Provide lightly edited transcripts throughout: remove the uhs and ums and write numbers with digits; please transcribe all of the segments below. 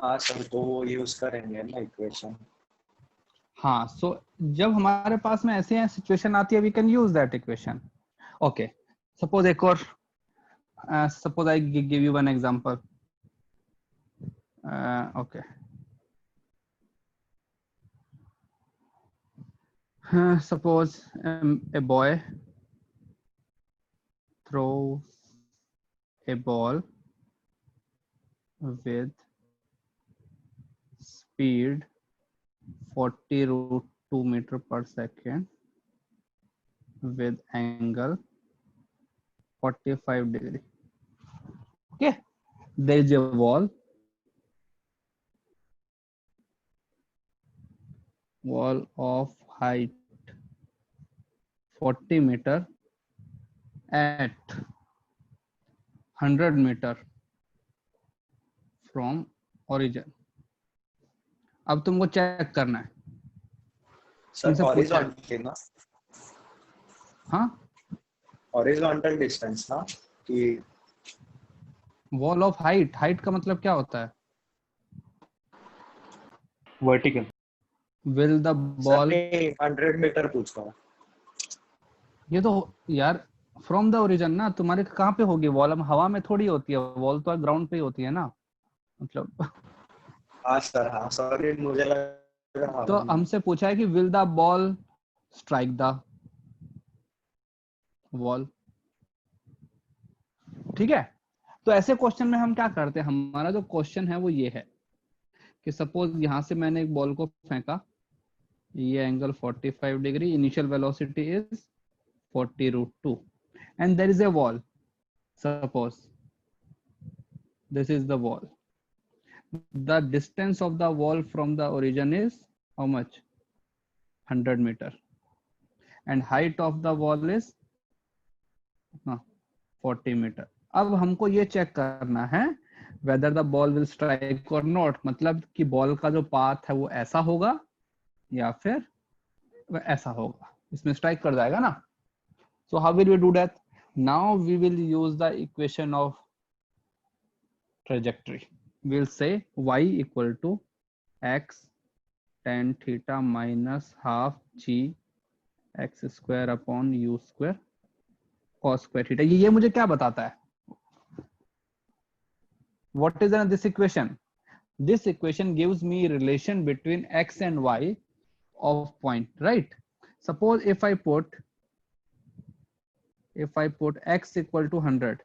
हाँ सर, तो वो यूज करेंगे ना इक्वेशन। हाँ, सो जब हमारे पास में ऐसे सिचुएशन आती है we can use that equation. Okay, suppose एक और, suppose I give you one example. Okay, suppose a boy throws a ball with speed 40√2 meter per second with angle 45 degree. Okay, there is a wall of height 40 meter at 100 meter from origin. अब तुमको check करना है, sir horizontal ना? हाँ, horizontal distance ना कि wall of height का मतलब क्या होता है? Vertical. Will the ball, 100 metre पूछ रहा हूँ। ये तो यार फ्रॉम द ओरिजिन ना, तुम्हारे कहाँ पे होगी वॉल? हम हवा में थोड़ी होती है वॉल, तो ग्राउंड पे ही होती है ना, मतलब। हाँ सर, हाँ सॉरी, मुझे लगा तो हमसे पूछा है कि will the ball strike the wall, ठीक है। तो ऐसे क्वेश्चन में हम क्या करते हैं, हमारा जो क्वेश्चन है वो ये है कि सपोज यहां से मैंने एक बॉल को फेंका, ये angle 45 degree, initial velocity is 40√2 and there is a wall. Suppose this is the wall. The distance of the wall from the origin is how much? 100 meter. And height of the wall is 40 meter. अब हमको ये check करना है whether the ball will strike or not, मतलब कि ball का जो path है वो ऐसा होगा या फिर ऐसा होगा, इसमें स्ट्राइक कर जाएगा ना। So how will we do that? Now we will use the equation of trajectory. We'll say y equal to x tan theta minus half g x square upon u square cos square theta. ये मुझे क्या बताता है? What is this equation? This equation gives me relation between x and y of point, right? Suppose if I put x equal to 100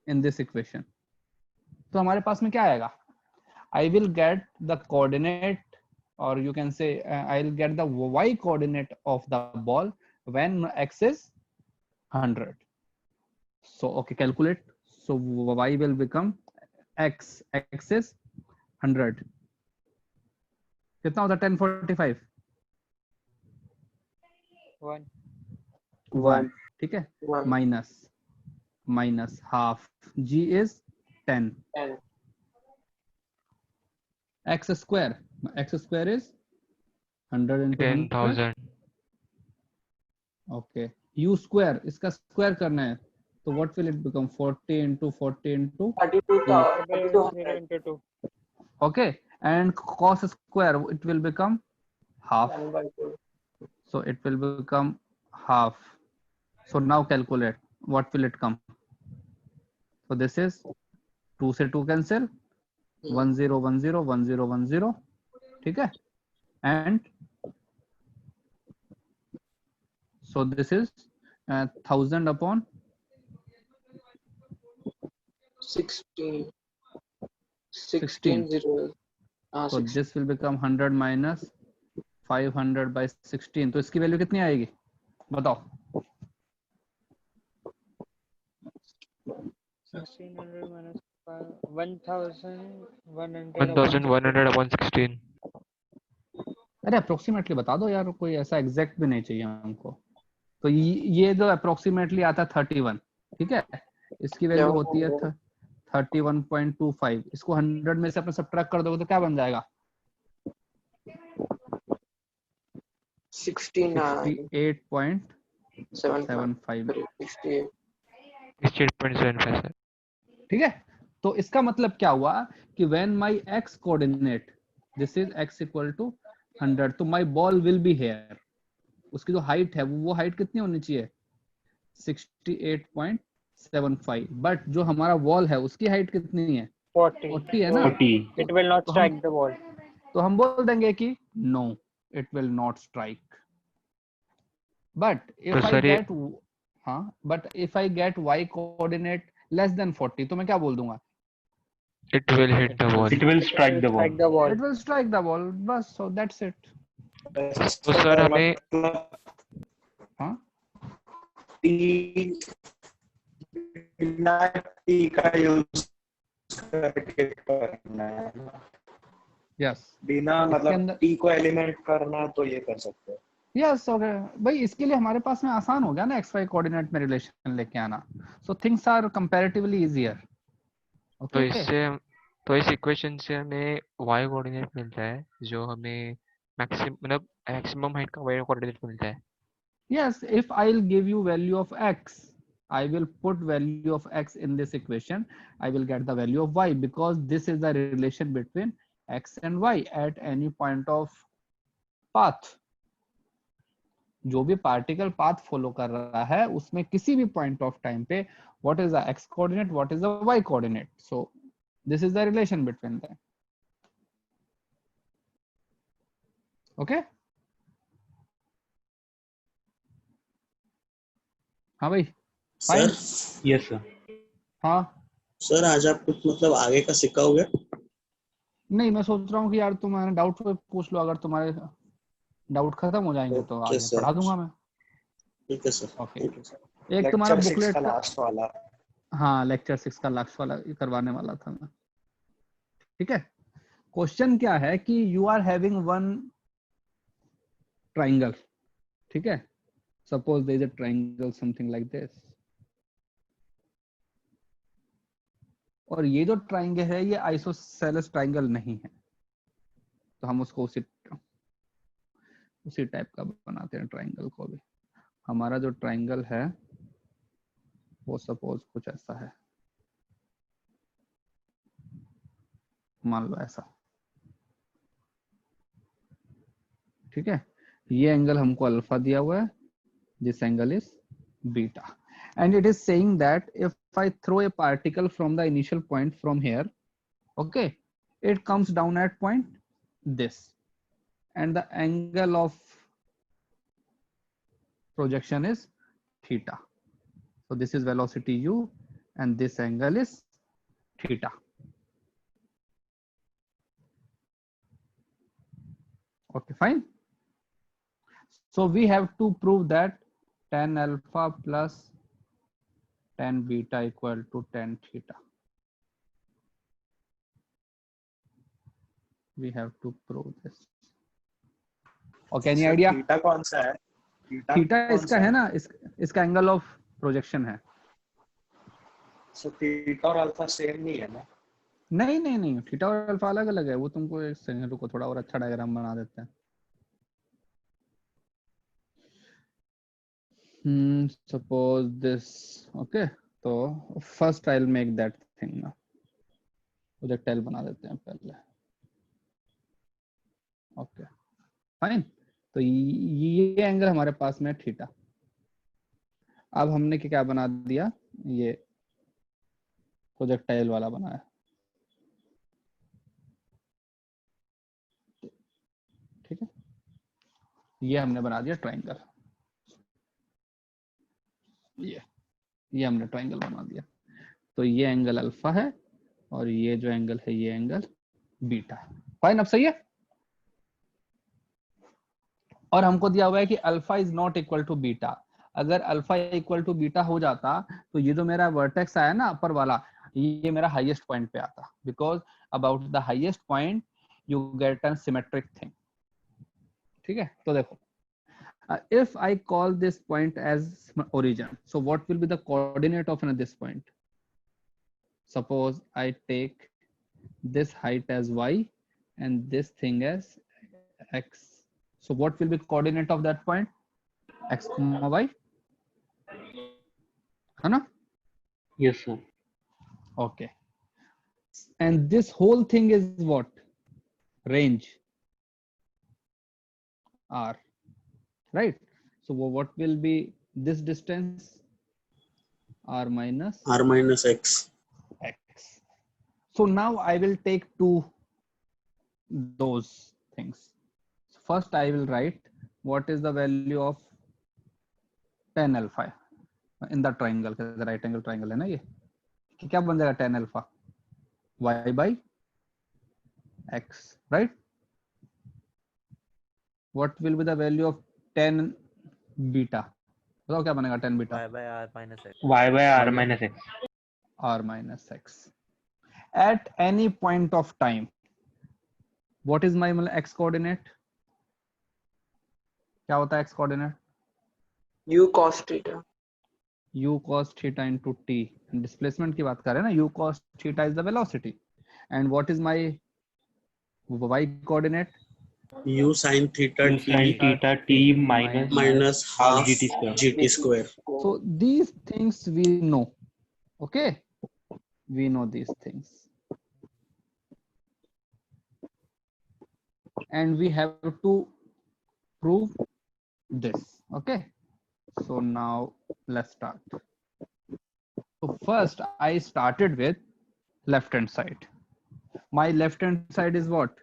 in this equation, तो हमारे पास में क्या आएगा? I will get the coordinate, or you can say I'll get the y coordinate of the ball when x is 100. So okay, calculate. So y will become x is 100, कितना होता है? 1045 1, ठीक है, minus half, g is 10, x square is 100 into 100, okay, u square, इसका square करना है, तो what will it become? 40 into 40 into 32 okay, and cos square, it will become half, so it will become half. So now calculate, what will it come? So this is 2 से 2 cancel, 1 0 1 0 1 0 1 0, ठीक है, and so this is 1000 upon 16. So this will become 100 minus 500 by 16. तो इसकी value कितनी आएगी बताओ? 1600 minus 1100 upon 16. अरे approximately बता दो यार, कोई ऐसा एग्जैक्ट भी नहीं चाहिए हमको। तो ये जो अप्रोक्सीमेटली आता है 31, ठीक है, इसकी वैल्यू होती है 31.25, इसको 100 में से अपने सब्ट्रैक्ट कर दोगे तो क्या बन जाएगा? 68.75, 68.75, ठीक है। तो इसका मतलब क्या हुआ कि when my x coordinate, this is x equal to 100, तो my ball will be here. उसकी जो हाइट है वो हाइट कितनी होनी चाहिए 68.75, बट जो हमारा वॉल है उसकी हाइट कितनी है 40. 40 है ना 40. It will not तो strike हम the ball. तो हम बोल देंगे कि no it will not strike, but तो इफ आई सर ये गेट हाँ but if I get y coordinate less than 40 तो मैं क्या बोल दूंगा it will hit the ball. It will strike the ball. Strike the ball. It will strike the ball, बस so that's it. तो sir हमें मतलब हाँ टी बिना टी का यूज करके करना है, यस बिना इसके मतलब अंदर टी को एलिमिनेट करना है तो ये कर सकते हैं. यस ओके भाई, इसके लिए हमारे पास में आसान हो गया ना एक्स वाई कोऑर्डिनेट में रिलेशन लेके आना, so things are comparatively easier. तो ओके इससे तो इस इक्वेशन से हमें y कोऑर्डिनेट मिलता है जो हमें मैक्सिमम हाइट का y कोऑर्डिनेट मिलता है. yes, if I'll give you value of x, I will put value of x in this equation, I will get the value of y because this is the relation between x and y at any point of path. जो भी particle path follow कर रहा है उसमें किसी भी point of time पे what is the X coordinate, what is the Y coordinate, so this is the relation between them. Okay हाँ भाई फाइन. Sir yes sir. हाँ सर आज आप कुछ मतलब आगे का सिक्का हो गया. नहीं मैं सोच रहा हूँ कि यार तुम्हारे डाउट पूछ लो, अगर तुम्हारे डाउट खत्म हो जाएंगे तो ओके आगे सर. पढ़ा दूंगा मैं. ठीक है सर. ओके ठीक है सर. एक तुम्हारा लेक्चर 6 बुकलेट का का लास्ट वाला. हाँ लेक्चर 6 का लास्ट वाला करवाने वाला था मैं. ठीक है, क्वेश्चन क्या है कि you are having one triangle. ठीक है, suppose there is a triangle something like this, और ये जो ट्राइंगल है ये आइसोसेलेस ट्राइंगल नहीं है, तो हम उसको उसी टाइप का बनाते हैं ट्राइंगल को भी. हमारा जो ट्राइंगल है वो सपोज कुछ ऐसा है, मान लो ऐसा. ठीक है, ये एंगल हमको अल्फा दिया हुआ है, this angle is beta, and it is saying that if I throw a particle from the initial point from here, okay, it comes down at point this, and the angle of projection is theta. So this is velocity u and this angle is theta. Okay, fine. So we have to prove that tan alpha plus tan beta equal to tan theta. We have to prove this. Okay, any idea? Theta कौन सा है? Theta इसका है ना, इसका angle of projection है. So theta और alpha same नहीं है ना? नहीं नहीं नहीं, थीटा और अल्फा अलग अलग है. वो तुमको एक सेकंड रुको, थोड़ा और अच्छा डायग्राम बना देते हैं. Suppose this. Okay, तो first I'll make that thing ना, प्रोजेक्टाइल बना देते हैं पहले. ओके फाइन, तो ये एंगल हमारे पास में थीटा. अब हमने क्या बना दिया, ये प्रोजेक्टाइल वाला बनाया. ठीक है, ये हमने बना दिया ट्राइंगल. ये हमने ट्राइंगल बना दिया. तो ये एंगल अल्फा है और ये जो एंगल है ये एंगल बीटा है. फाइन, अब सही है. और हमको दिया हुआ है कि alpha is not equal to beta. अगर अल्फा इक्वल टू बीटा हो जाता तो ये जो मेरा वर्टेक्स आया ना अपर वाला, ये मेरा हाईएस्ट पॉइंट पे आता, because about the highest point you get a symmetric thing. ठीक है, तो देखो, if I call this point as origin, so what will be the coordinate of this point? Suppose I take this height as y and this thing as x. So what will be coordinate of that point? X comma y, है ना? Yes sir. Okay. and this whole thing is what? Range r, right? So what will be this distance? R minus R minus X. x. So now I will take those things. First I will write what is the value of tan alpha in the triangle, the right angle triangle है ना ये, क्या बन जाएगा tan alpha? Y by x, right? What will be the value of tan beta? बताओ क्या बनेगा tan beta? y by r minus x. Y by R minus X. R minus x. At any point of time, what is my x coordinate? क्या होता है x coordinate? U cos theta. U cos theta into t. Displacement की बात कर रहे हैं ना, U cos theta is the velocity. And what is my y coordinate? U sin theta U sin t theta t minus minus half GT square. GT square. So these things we know. Okay, we know these things, and we have to prove this. Okay, so now let's start. So first I started with left hand side. My left hand side is what?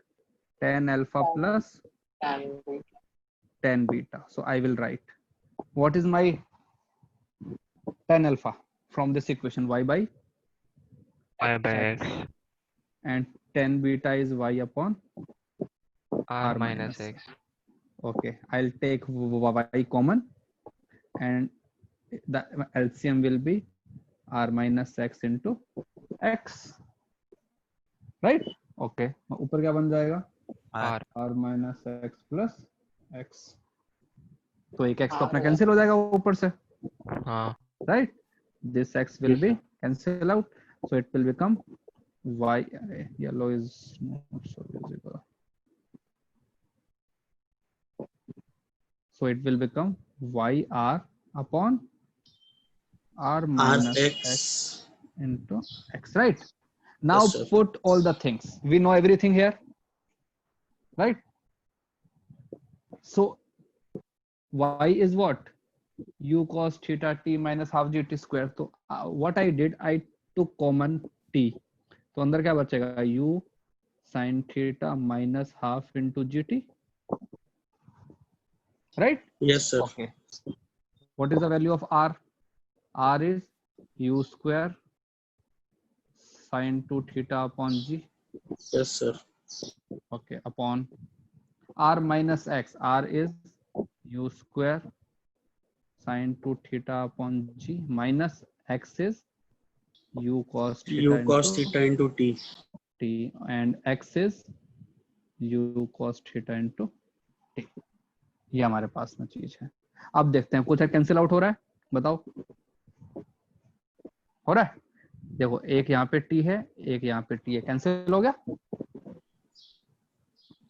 Tan alpha plus tan beta. So I will write what is my tan alpha from this equation? Y by Y by X. and tan beta is y upon R minus X. Okay, I'll take y common and the LCM will be r minus x into x, right? Okay, ऊपर क्या बन जाएगा? R. r minus x plus x. तो एक x तो अपना cancel हो जाएगा ऊपर से, हाँ. right? This x will be cancel out, so it will become y. Yellow is not so visible. So it will become yr upon r minus x Rx. into x, right? Now Yes, sir. put all the things. We know everything here, right? So y is what? U cos theta t minus half gt square. So what I did, I took common t. तो अंदर क्या बचेगा? U sin theta minus half into gt, right? Yes, sir. Okay. What is the value of r? R is u square sin 2 theta upon g. Yes, sir. Okay, upon r minus x. R is u square sin 2 theta upon g minus x is u cos theta U cos into theta into t. t, and x is u cos theta into t. ये हमारे पास में चीज है. अब देखते हैं कुछ कैंसिल आउट हो रहा है, बताओ हो रहा है? देखो एक यहाँ पे t है, एक यहाँ पे t है, कैंसिल हो गया.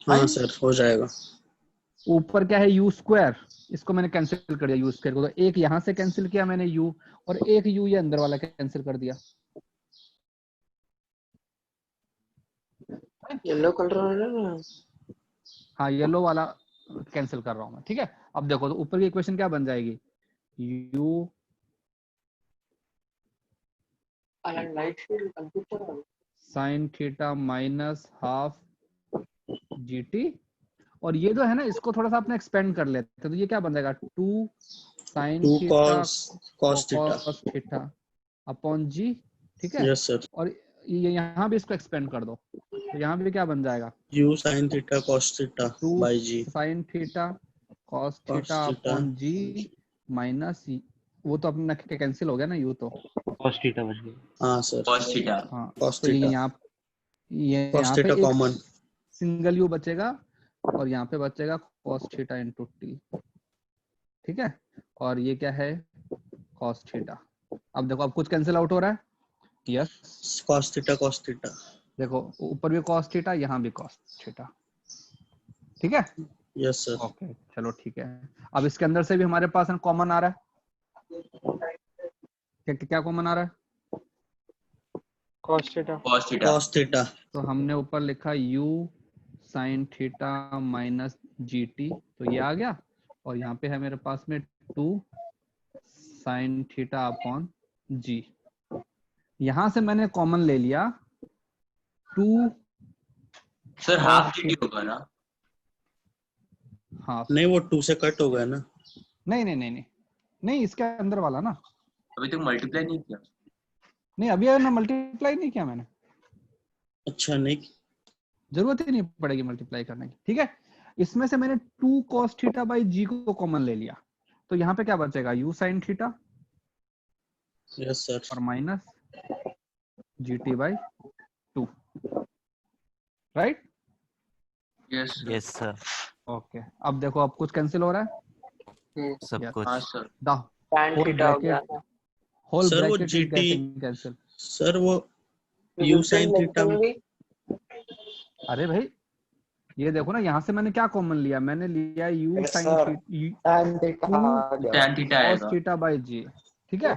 हाँ सर, हो जाएगा. ऊपर क्या है? u स्क्वायर, इसको मैंने कैंसिल कर दिया u स्क्वायर को, तो एक यहाँ से कैंसिल किया मैंने u, और एक u ये अंदर वाला कैंसिल कर दिया. येलो कलर है ना. हाँ, येलो वाला कैंसिल कर रहा हूं मैं, ठीक है. अब देखो तो ऊपर की इक्वेशन क्या बन जाएगी? u sin theta minus half gt, और ये जो है ना इसको थोड़ा सा अपने एक्सपेंड कर लेते हैं, तो ये क्या बन जाएगा? 2 sin 2 theta cos theta. cos theta upon g, ठीक है. Yes, sir. और ये यहाँ भी इसको एक्सपेंड कर दो, तो यहाँ भी क्या बन जाएगा? U sin theta cos theta 2 by g. sin theta cos theta theta. Upon g minus, वो तो अपना कैंसिल हो गया ना u, तो Cos theta बच गया. हाँ सर. हाँ, Cos तो ये theta. ये Cos यहाँ पे theta एक common. सिंगल u बचेगा, और यहाँ पे बचेगा cos थीटा इंटू t, ठीक है. और ये क्या है? cos theta. अब देखो अब कुछ कैंसिल आउट हो रहा है. Yes, Cos theta cos theta. देखो ऊपर भी cos थीटा, यहाँ भी cos थीटा, ठीक है. Yes, sir. ओके, चलो ठीक है. अब इसके अंदर से भी हमारे पास कॉमन आ रहा है. क्या कॉमन आ रहा है? cos theta. cos theta. cos theta. तो हमने ऊपर लिखा u sin theta minus GT, तो ये आ गया। और यहाँ पे है मेरे पास में 2 sin थीटा अपॉन G। यहाँ से मैंने कॉमन ले लिया 2 सर हाफ dt होगा ना? हाफ। नहीं वो 2 से कट हो गया ना। नहीं, इसके अंदर वाला ना। अभी तक मल्टीप्लाई नहीं किया। नहीं, अभी ना मल्टीप्लाई नहीं किया मैंने, अच्छा नहीं। जरूरत ही नहीं पड़ेगी मल्टीप्लाई करने की। ठीक है, इसमें से मैंने 2 cos थीटा बाई G को कॉमन ले लिया, तो यहाँ पे क्या बचेगा u sin theta yes sir. और minus GT by 2, right? Yes yes sir, okay, अब देखो अब कुछ कैंसिल हो रहा है। सब Yes. कुछ। हाँ sir. The Tan whole theta हो गया ब्रैकेट, था। होल सर वो bracket is GT getting cancel. Sir वो तो u दूसरे sin लेक्चर theta में भी अरे भाई ये देखो ना, यहाँ से मैंने क्या कॉमन लिया, मैंने लिया u Yes, sin sir. tan theta आ गया। tan theta cos आएगा। Theta by G। ठीक है,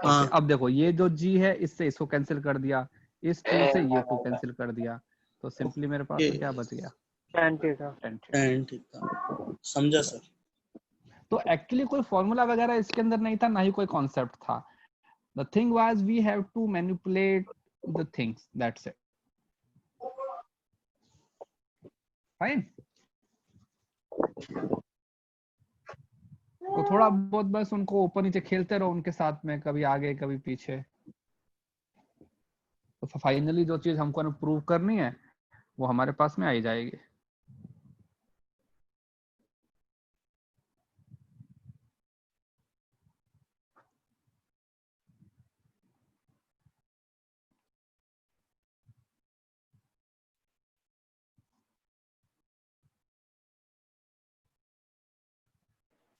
हाँ। अब देखो ये जो G है इससे इसको कैंसिल कर दिया, इस 2 से ये 2 कैंसिल कर दिया, तो सिंपली मेरे पास में क्या बच गया, tan theta। tan theta। tan theta। समझा सर। तो एक्चुअली कोई फॉर्मूला वगैरह इसके अंदर नहीं था, ना ही कोई कॉन्सेप्ट था। The thing was we have to manipulate the things, that's it. Fine. तो थोड़ा बहुत बस उनको ऊपर नीचे खेलते रहो उनके साथ में, कभी आगे कभी पीछे। तो फाइनली जो चीज हमको प्रूव करनी है वो हमारे पास में आ ही जाएगी।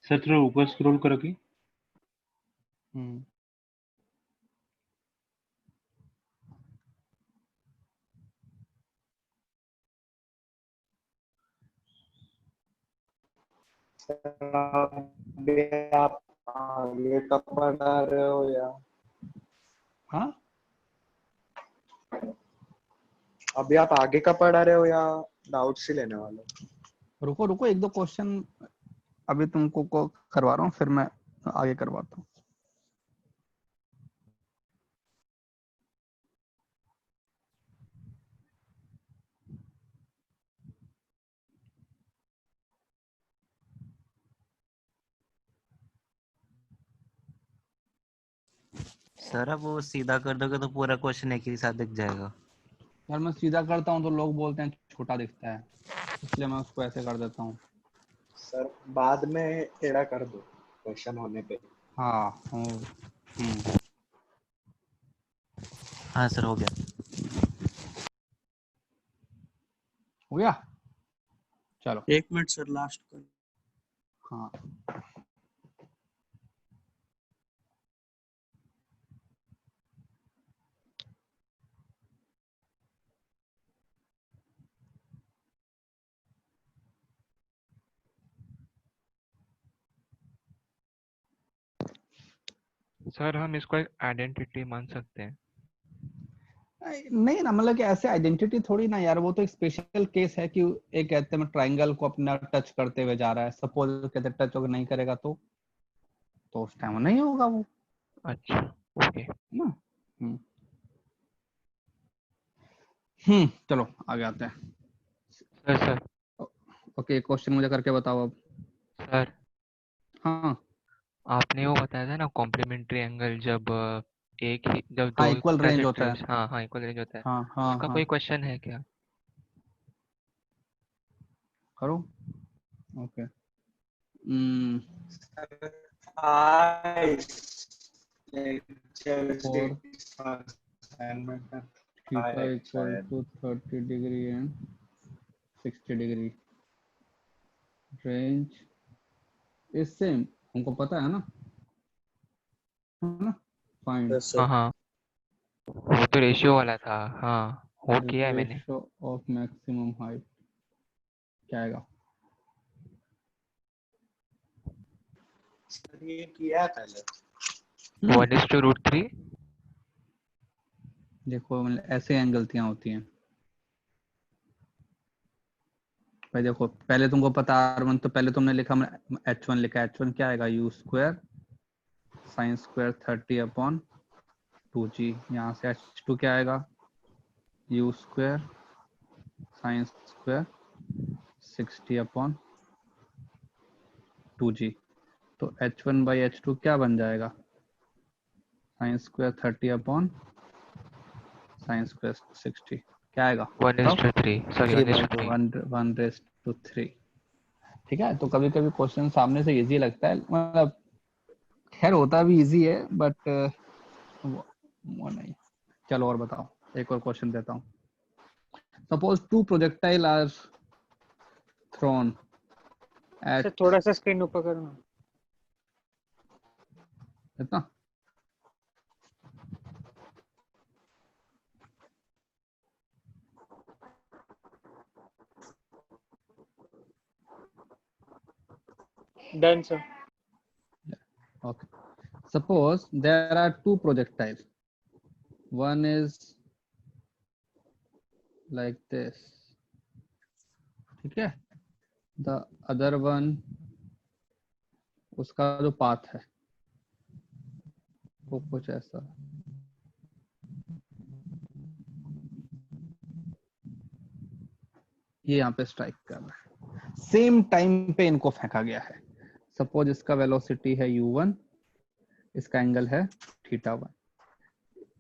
सर थोड़ा ऊपर स्क्रॉल करोगे? हम्म, अभी आप आगे का पढ़ा रहे हो या हाँ अभी आप आगे का पढ़ा रहे हो या डाउट्स ही लेने वाले हो? रुको रुको, एक दो क्वेश्चन अभी तुमको को करवा रहा हूँ, फिर मैं आगे करवाता हूँ। सर अब वो सीधा कर दोगे तो पूरा क्वेश्चन एक ही साथ दिख जाएगा। यार मैं सीधा करता हूँ तो लोग बोलते हैं छोटा दिखता है, इसलिए मैं उसको ऐसे कर देता हूँ। सर बाद में टेढ़ा कर दो क्वेश्चन होने पे। हाँ हाँ सर हो गया। हो गया, चलो। 1 मिनट सर लास्ट कर। हाँ सर हम इसको एक आइडेंटिटी मान सकते हैं? नहीं ना, मतलब कि ऐसे आइडेंटिटी थोड़ी ना यार, वो तो एक स्पेशल केस है कि एक कहते हैं ट्रायंगल को अपना टच करते हुए जा रहा है, सपोज कहते टच अगर नहीं करेगा तो उस टाइम नहीं होगा वो। अच्छा ओके। ना चलो आगे आते हैं। सर ओके, क्वेश्चन मुझे करके बताओ अब। सर हाँ आपने वो बताया था ना कॉम्प्लीमेंट्री एंगल, जब एक ही जब हाँ, दो इक्वल रेंज होता है। ट्राइजेक्टरीज, हाँ इक्वल रेंज होता है, हाँ हाँ उसका हाँ, कोई क्वेश्चन है क्या? करो। Okay lecture for assignment theta equal to 30 degree and 60 degree range is same, हमको पता है ना फाइंड यस हाँ सर। हाँ वो तो रेशियो वाला था, हाँ वो किया है मैंने। रेशियो ऑफ मैक्सिमम हाइट क्या आएगा? सर ये किया पहले। 1:√3। देखो मतलब ऐसे यहाँ गलतियां होती हैं भाई। देखो पहले तुमको पता R1, तो पहले तुमने लिखा H1 लिखा, H1 क्या आएगा u square sine square 30/2g। यहाँ से H2 क्या आएगा u square sine square 60/2g। तो H1/H2 क्या बन जाएगा साइन स्क्वायर 30 साइन स्क्वायर 60 क्या आएगा 1:3 सॉरी 1:3 1:3। ठीक है, तो कभी कभी क्वेश्चन सामने से इजी लगता है, मतलब खैर होता भी इजी है बट वो नहीं। चलो और बताओ, एक और क्वेश्चन देता हूँ। Suppose 2 projectile are thrown sir एट थोड़ा सा स्क्रीन ऊपर करना। इतना done sir. okay. Suppose there are 2 projectiles, one is like this, ठीक है, the other one उसका जो पाथ है वो कुछ ऐसा, ये यहाँ पे स्ट्राइक कर रहा है, सेम टाइम पे इनको फेंका गया है। सपोज इसका वेलोसिटी है u1, इसका एंगल है θ1,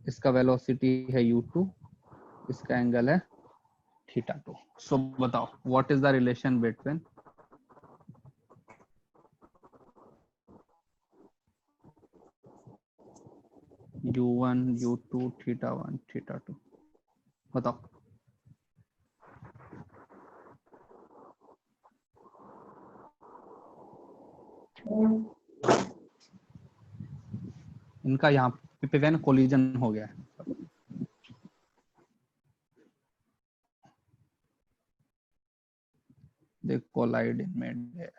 इसका वेलोसिटी है u2, इसका एंगल है θ2। सो बताओ what is the relation between u1 u2 θ1 θ2, बताओ। इनका यहाँ पे व्हेन कोलिजन हो गया है, they collide in mid-air,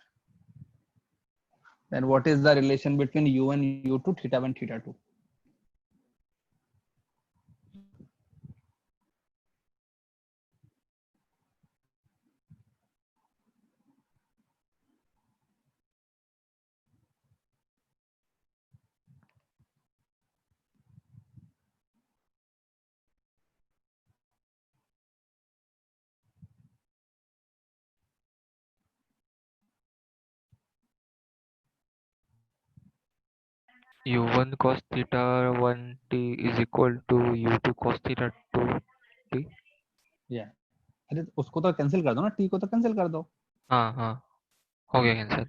then what is the relation between u1 u2 θ1 θ2? u1 cos theta 1t is equal to u2 cos theta 2t। या अरे उसको तो कैंसिल कर दो ना, t को तो कैंसिल कर दो। हाँ हाँ हो गया कैंसिल।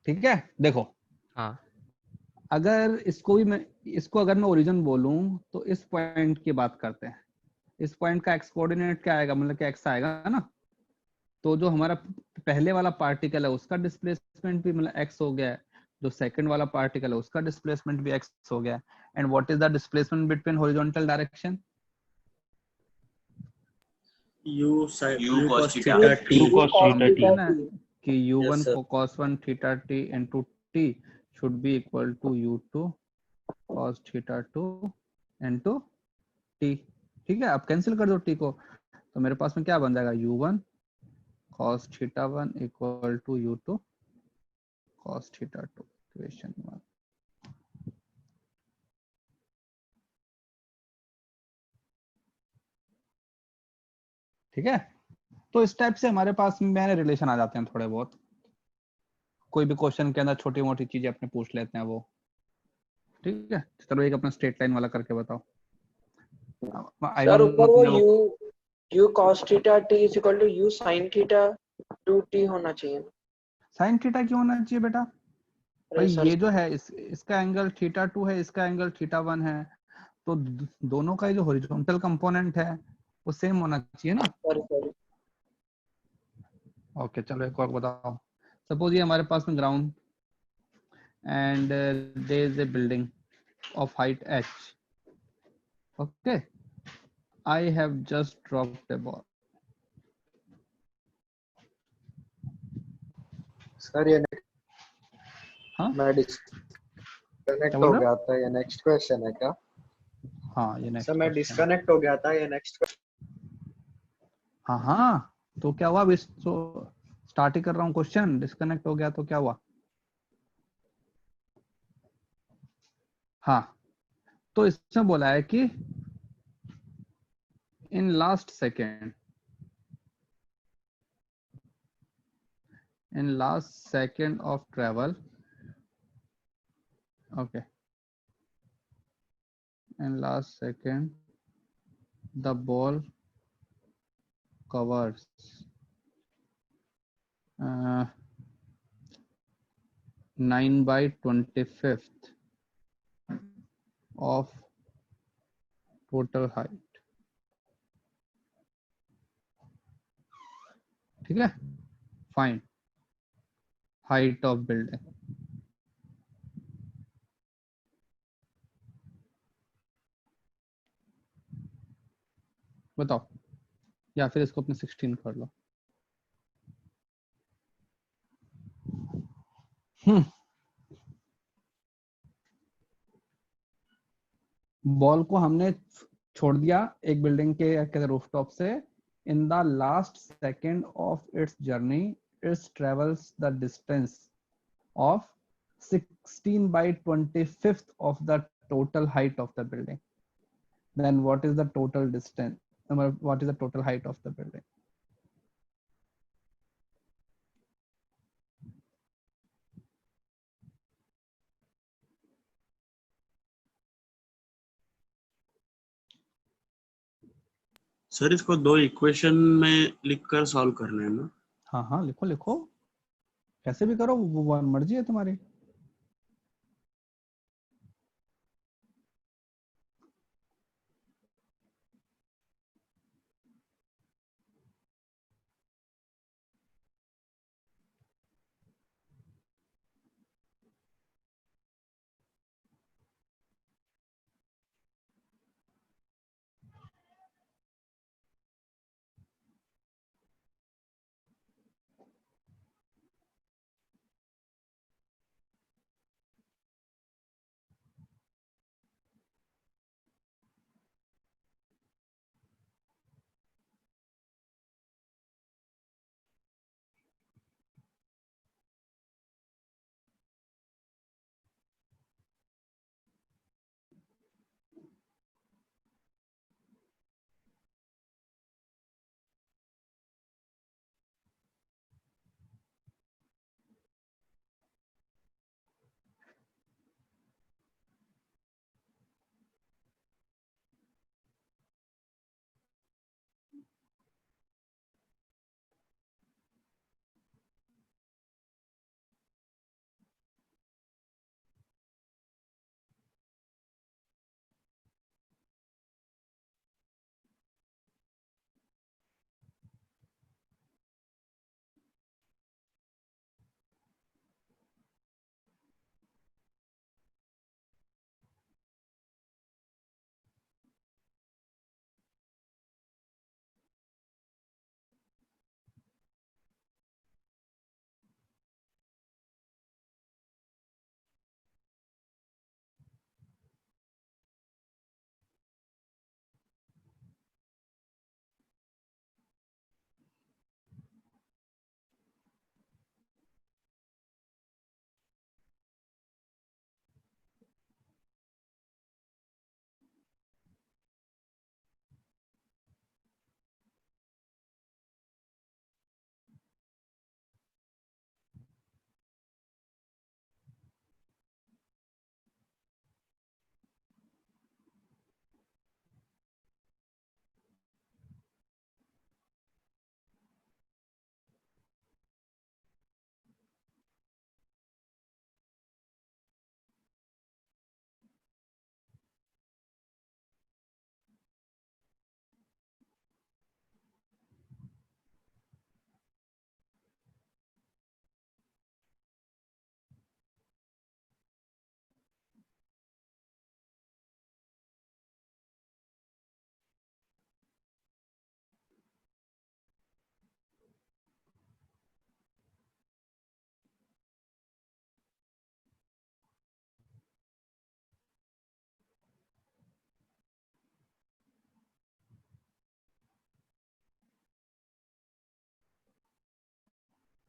ठीक है, देखो हाँ अगर इसको अगर मैं ओरिजिन बोलूं तो इस पॉइंट की बात करते हैं। इस पॉइंट का एक्स कोऑर्डिनेट क्या आएगा, मतलब कि एक्स आएगा ना, तो जो हमारा पहले वाला पार्टिकल है उसका डिस्प्लेसमेंट भी मतलब एक्स हो गया है, जो सेकंड वाला पार्टिकल है उसका डिस्प्लेसमेंट भी एक्स हो गया। And what is the displacement between horizontal direction? u cos theta. theta t। u cos theta t। है ना कि u1 Yes, sir. cos 1 theta t into t should be equal to u2 cos theta 2 into t। ठीक है, अब cancel कर दो t को, तो मेरे पास में क्या बन जाएगा u1 cos theta 1 equal to u2 cos theta 2, equation 1। ठीक है, तो इस टाइप से हमारे पास में रिलेशन आ जाते हैं थोड़े बहुत। कोई भी क्वेश्चन के अंदर छोटी मोटी चीजें अपने पूछ लेते हैं वो। ठीक है, चलो एक अपना स्ट्रेट लाइन वाला करके बताओ। I सर don't know ऊपर वो तुमने u cos theta t is equal to u sin theta 2t होना चाहिए। साइन थीटा क्यों होना चाहिए बेटा? अरे भाई सर ये जो है इसका एंगल θ2 है, इसका एंगल θ1 है, तो दोनों का जो हॉरिजॉन्टल कंपोनेंट है वो सेम होना चाहिए ना। सॉरी ओके चलो एक और बताओ। सपोज ये हमारे पास में ground and there is a building of height h। Okay, I have just dropped a ball. Sir ये हाँ मैं डिस्कनेक्ट क्या बोल हो रहे हो? गया था, ये नेक्स्ट क्वेश्चन है क्या? हाँ ये नेक्स्ट सर मैं क्वेश्चन। डिस्कनेक्ट हो गया था, ये नेक्स्ट। हाँ हाँ, तो क्या हुआ, अभी तो स्टार्ट ही कर रहा हूँ क्वेश्चन, डिस्कनेक्ट हो गया तो क्या हुआ। हाँ, तो इसमें बोला है कि in last second, in last second of travel, okay, in last second the ball covers 9/25 of total height, ठीक है, फाइन हाइट ऑफ बिल्डिंग। बताओ, या फिर इसको अपने 16 कर लो। बॉल को हमने छोड़ दिया एक बिल्डिंग के रूफटॉप से। In the last second of its journey it's travels the distance of 16/25 of the total height of the building. Then what is the total distance? What is the total height of the building? Sir इसको दो equation में लिखकर solve करना है ना? हाँ हाँ, लिखो लिखो, कैसे भी करो, वो मर्जी है तुम्हारी।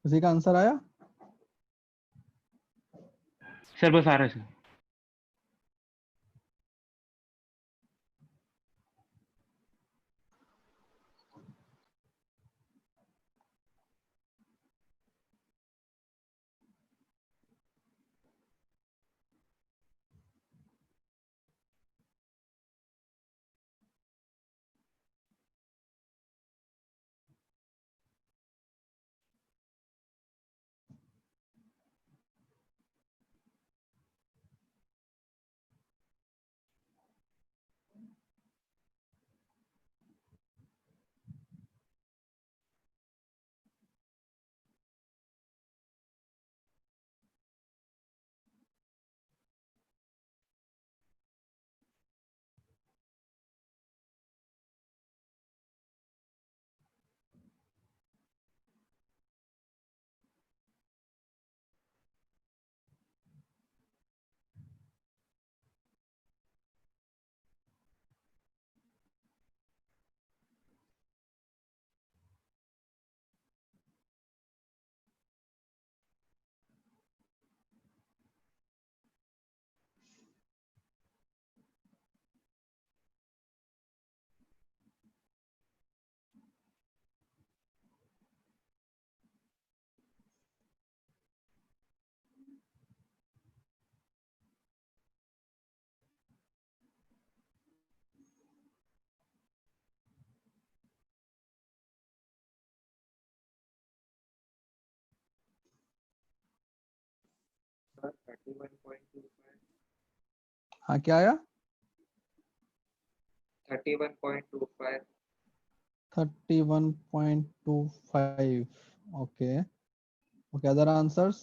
किसी का आंसर आया? सर बस आ रहा है सर। हाँ क्या आया? 31.25. 31.25. Okay okay, other answers?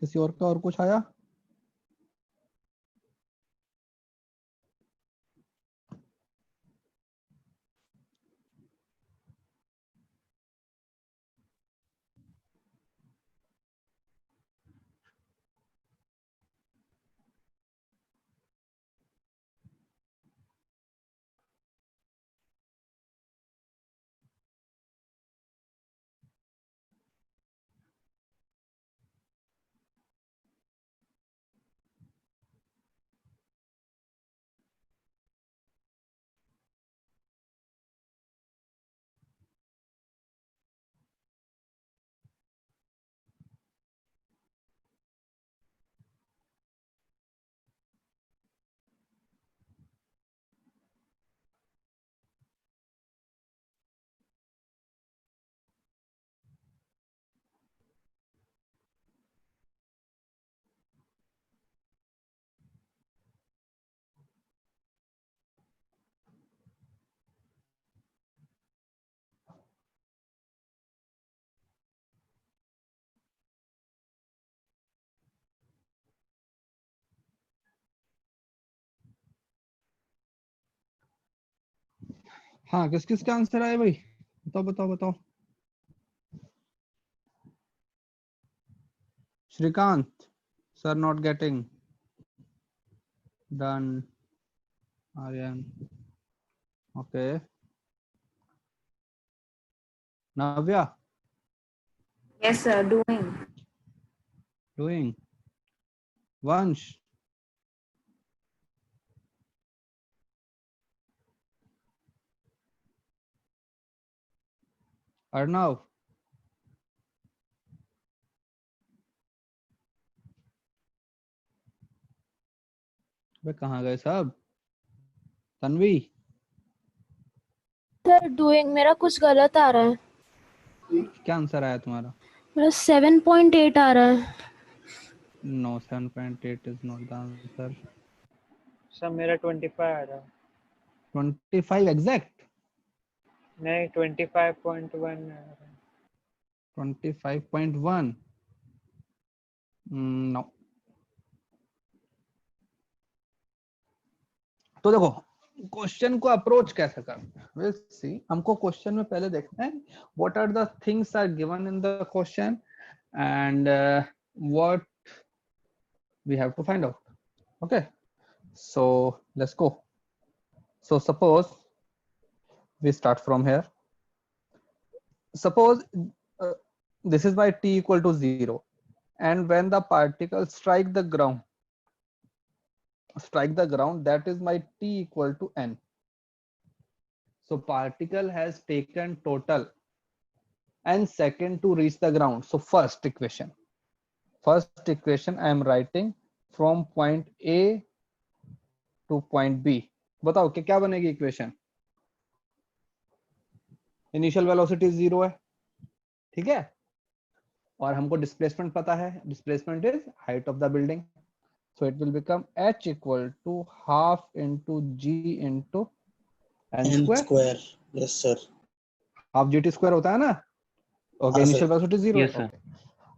किसी और का और कुछ आया? हाँ, किस किस का आंसर आया भाई? बताओ बताओ बताओ। Srikanth sir not getting done. Aryan okay. Navya Yes, sir. Doing. Doing. Vansh Arnav वे कहाँ गए सब? तन्वी सर डूइंग मेरा कुछ गलत आ रहा है। क्या आंसर आया तुम्हारा? मेरा 7.8 आ रहा है। No, 7.8 is not the answer. Sir मेरा 25 आ रहा है। 25 एग्जैक्ट? नहीं 25.1 आ रहा है। 25.1 नो। तो देखो क्वेश्चन को अप्रोच कैसे करना है, विल सी। हमको क्वेश्चन में पहले देखना है what are the things are given in the question and what we have to find out. Okay, so let's go. So suppose we start from here. suppose this is my t equal to 0, and when the particle strike the ground, that is my t equal to n. So particle has taken total n second to reach the ground. So first equation I am writing from point A to point B. बताओ कि क्या बनेगी equation? Initial velocity 0 है, ठीक है, और हमको displacement पता है, displacement is height of the building. So it will become h equal to half into g into n square. Yes sir. Half gt square होता है ना. ओके, हाँ, इनिशियल वेलोसिटी 0 है. Yes, sir. Okay.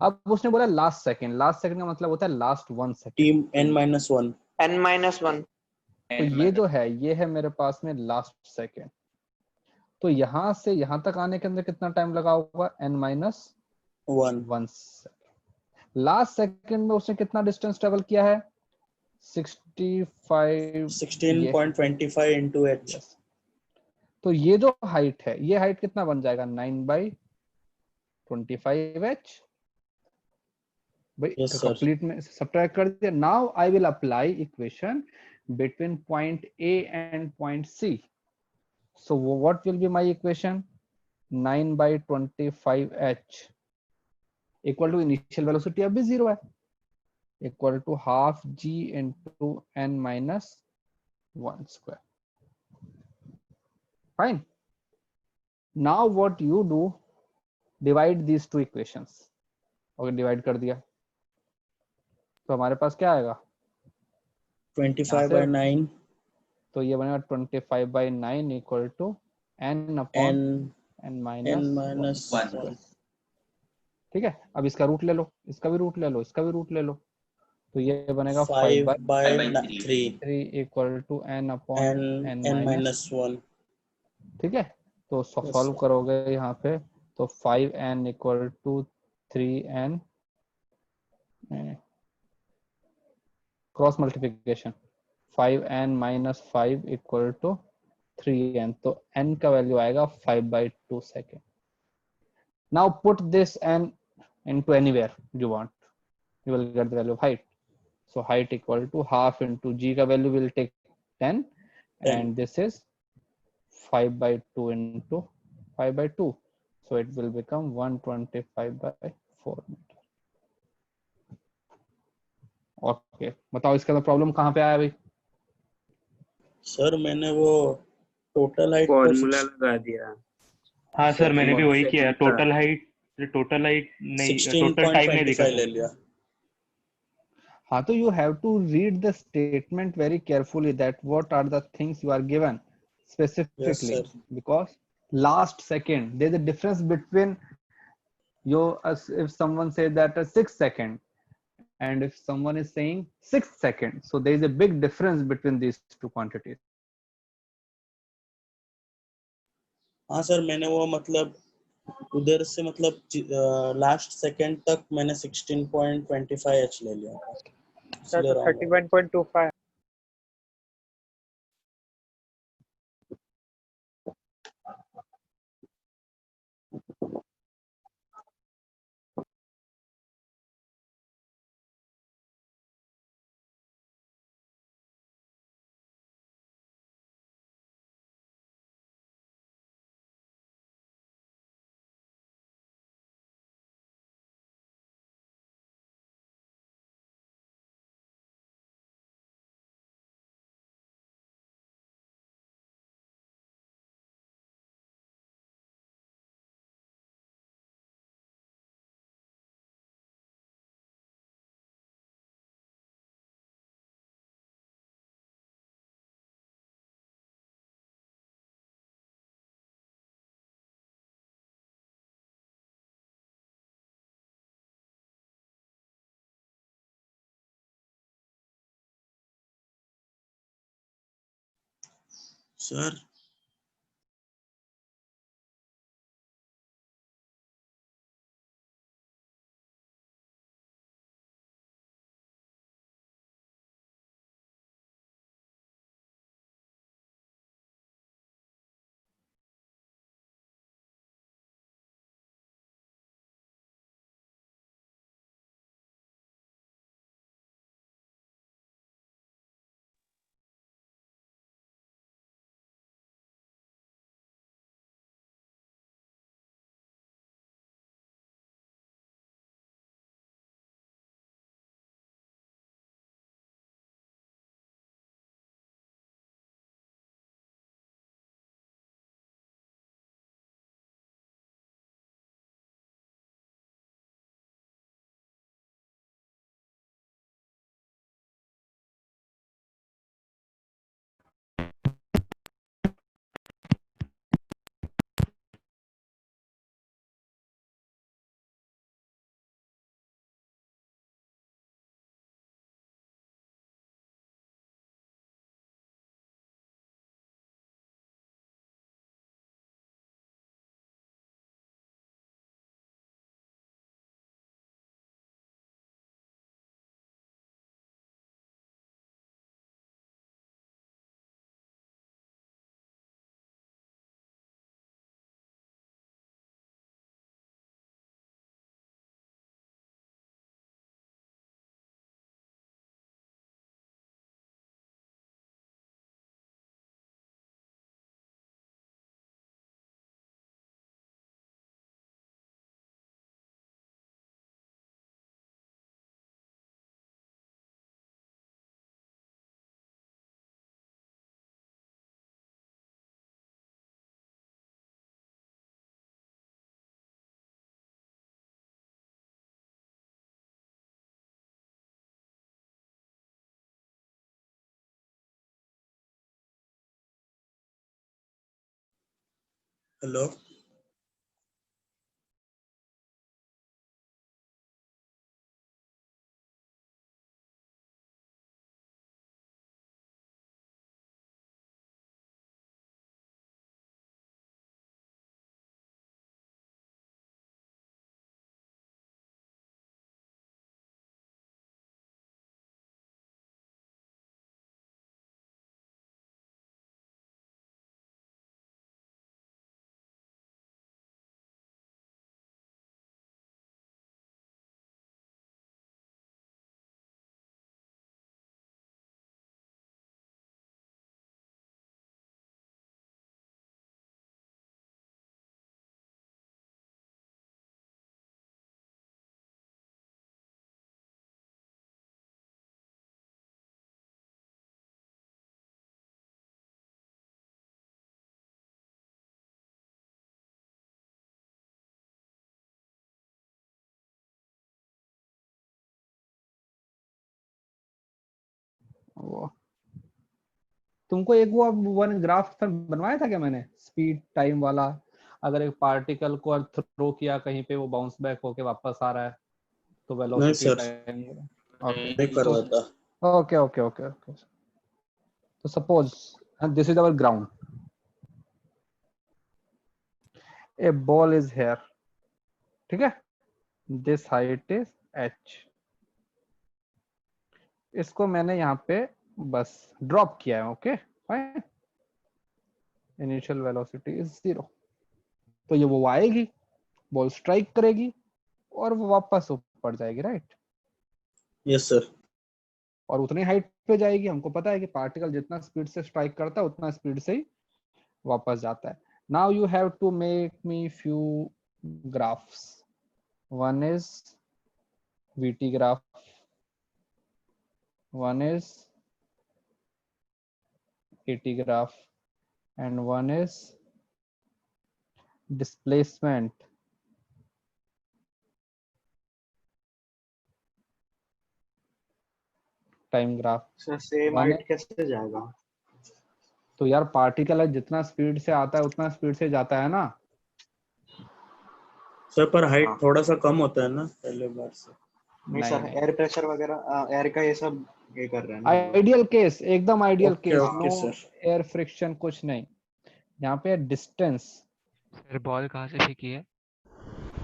अब उसने बोला लास्ट सेकंड का मतलब होता है last 1 second. T n-1. n-1. तो ये जो है ये है मेरे पास में लास्ट सेकंड. तो यहां से यहां तक आने के अंदर कितना टाइम लगा होगा? n-1 second. लास्ट सेकंड में उसने कितना डिस्टेंस ट्रेवल किया है? 16.25 into h. Yes. तो ये जो हाइट है, ये हाइट कितना बन जाएगा? 9/25h. भाई Yes, sir. कंप्लीट में सब्ट्रैक्ट कर दिया. Now I will apply equation between point A and point C. So what will be my equation? 9/25h equal to initial velocity अभी 0 है, equal to half g into n minus 1 square. Fine. Now what you do, divide these two equations. Okay, divide कर दिया तो हमारे पास क्या आएगा? 25/9 तो ये बनेगा 25/9 equal to n upon n minus 1. ठीक है, अब इसका रूट ले लो, इसका भी रूट ले लो, इसका भी रूट ले लो, तो ये बनेगा 5/3 equal to n upon n minus 1. ठीक है. तो सॉल्व करोगे यहाँ पे तो 5n equal to 3n, cross multiplication 5n minus 5 equal to 3n. तो n का वैल्यू आएगा 5/2 second. Now put this n into anywhere you want, you will get the value of height. So height equal to half into g का value will take 10 and this is 5/2 into 5/2. So it will become 125/4 meter. Okay, बताओ इसका problem कहाँ पे आया भाई? Sir मैंने वो total height formula लगा दिया. हाँ सर, मैंने भी वही किया. टोटल हाइट नहीं, टोटल टाइम नहीं देखा ले लिया. हाँ, तो you have to read the statement very carefully that what are the things you are given specifically. Yes, sir. Because last second there is a difference between your if someone says that a 6 second and if someone is saying 6 seconds, so there is a big difference between these two quantities. हाँ sir, मैंने वो मतलब उधर से मतलब last second तक मैंने 16.25h ले लिया था. सर तो 31.25. Sir hello. वो तुमको एक वो वन ग्राफ बनवाया था क्या मैंने, स्पीड टाइम वाला? अगर एक पार्टिकल को थ्रो किया कहीं पे, वो बाउंस बैक होके वापस आ रहा है, तो नहीं वेलोसिटी सर, टाइम। नहीं करवा था। Okay okay okay okay. तो suppose this is our ground, a ball is here, ठीक है, दिस हाइट इज h, इसको मैंने यहाँ पे बस ड्रॉप किया है। Okay fine, initial velocity is 0। तो ये वो आएगी, बॉल स्ट्राइक करेगी और वो वापस ऊपर जाएगी, राइट? Yes sir. और उतनी हाइट पे जाएगी। हमको पता है कि पार्टिकल जितना स्पीड से स्ट्राइक करता है उतना स्पीड से ही वापस जाता है। Now you have to make me few graphs. One is VT graph, one is AT graph, and one is displacement time graph. Sir same height कैसे जाएगा? तो यार पार्टिकल है, जितना स्पीड से आता है उतना स्पीड से जाता है ना सर, पर हाइट थोड़ा सा कम होता है ना पहले बार से। नहीं सर, एयर प्रेशर वगैरह, एयर का ये सब ये कर रहे हैं ना। आइडियल केस, एकदम ideal case, okay no sir. Air friction, कुछ नहीं। यहाँ पे डिस्टेंस, सर बॉल कहाँ से फेंकी है?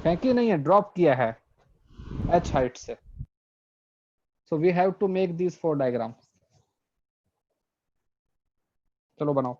फेंकी नहीं है, ड्रॉप किया है h हाइट से। So we have to make these 4 diagram. चलो बनाओ।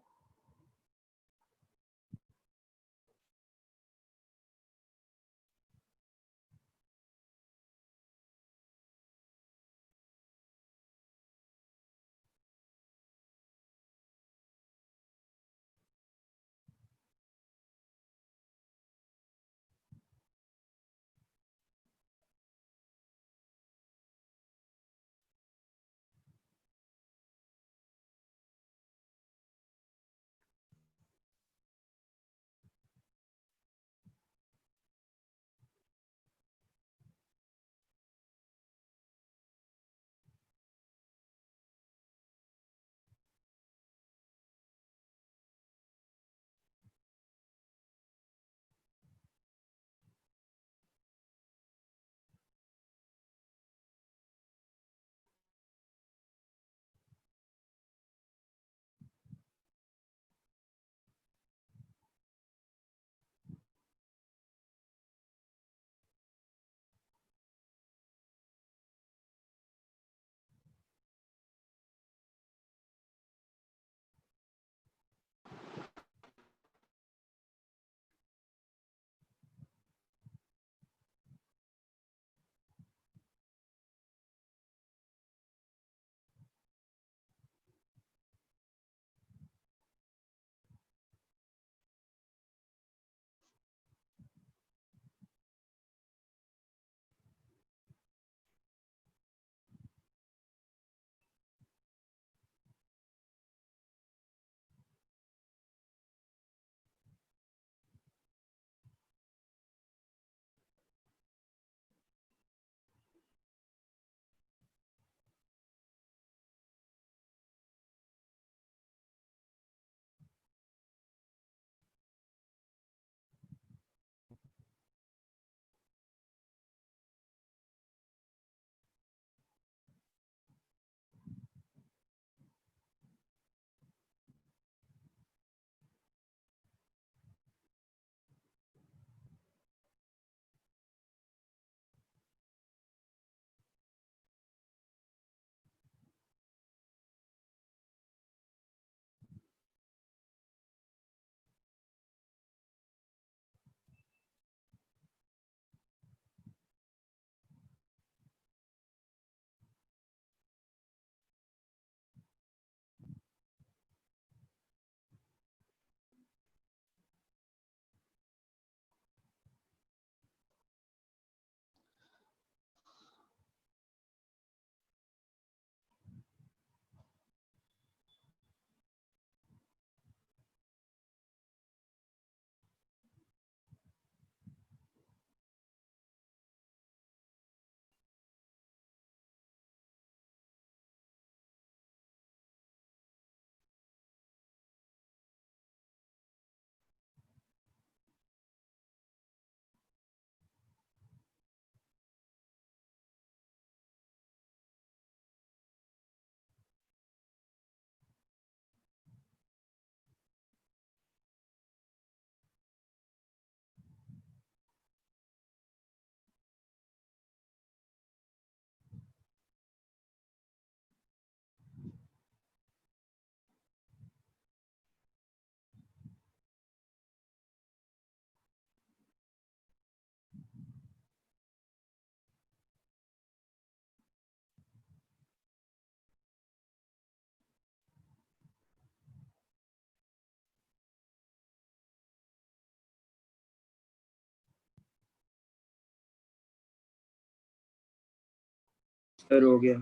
सर हो गया।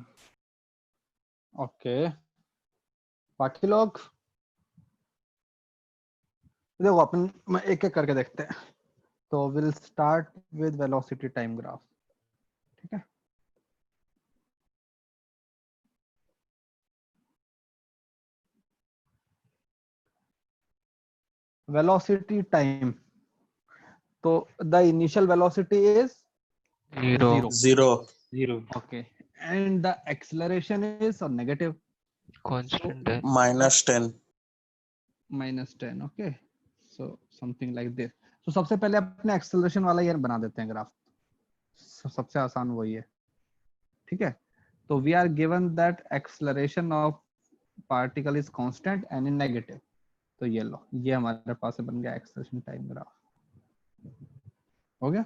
ओके, बाकी लोग देखो अपन एक एक करके देखते हैं। तो will start with velocity time graph, ठीक है। वेलोसिटी टाइम, तो the initial velocity is Zero. Zero. Okay, and the acceleration is negative, Constant है. -10. -10. Okay, so something like this. So सबसे पहले अपने acceleration वाला ये बना देते हैं ग्राफ, सबसे आसान वही है, ठीक है। तो we are given that acceleration of particle is constant and in negative. तो ये लो, ये हमारे पास बन गया acceleration time ग्राफ, हो गया।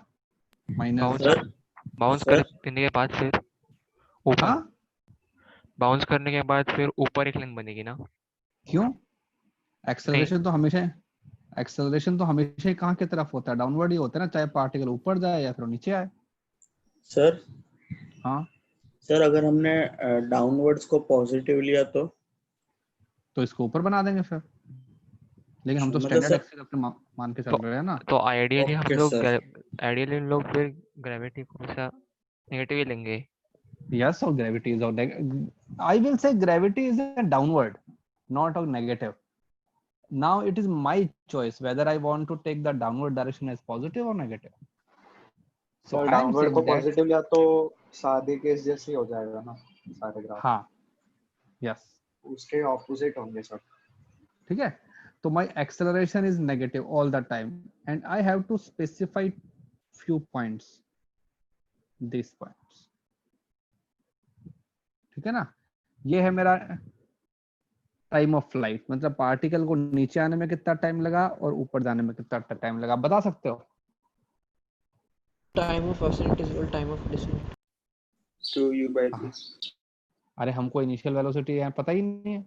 बाउंस करने के बाद फिर ऊपर, हाँ, बाउंस करने के बाद फिर ऊपर एक लाइन बनेगी ना? क्यों? एक्सेलरेशन तो हमेशा ही कहाँ की तरफ होता है? डाउनवर्ड ही होता है ना, चाहे पार्टिकल ऊपर जाए या फिर नीचे आए। सर हाँ सर, अगर हमने डाउनवर्ड्स को पॉजिटिव लिया तो इसको ऊपर बना देंगे फिर, लेकिन हम तो मतलब स्टैंडर्ड सर- एक्सेल मान के चल रहे हैं ना। तो आइडियली हम Okay, लोग sir. फिर ग्रेविटी को हमेशा नेगेटिव ही लेंगे। Yes, or gravity is or I will say gravity is a downward, not a negative. Now it is my choice whether I want to take the downward direction as positive or negative. So sir I am downward saying को that positive लिया तो सादे case जैसे ही हो जाएगा ना सारे graph. हाँ, yes, उसके ऑपोजिट होंगे सर। ठीक है। तो my acceleration is negative all the time and I have to specify few points, these points, ठीक है ना। ये है मेरा टाइम ऑफ फ्लाइट, मतलब पार्टिकल को नीचे आने में कितना टाइम लगा और ऊपर जाने में कितना टाइम लगा, बता सकते हो? Time of ascent is equal time of descent. तो u by v। अरे हमको इनिशियल वेलोसिटी है पता ही नहीं है।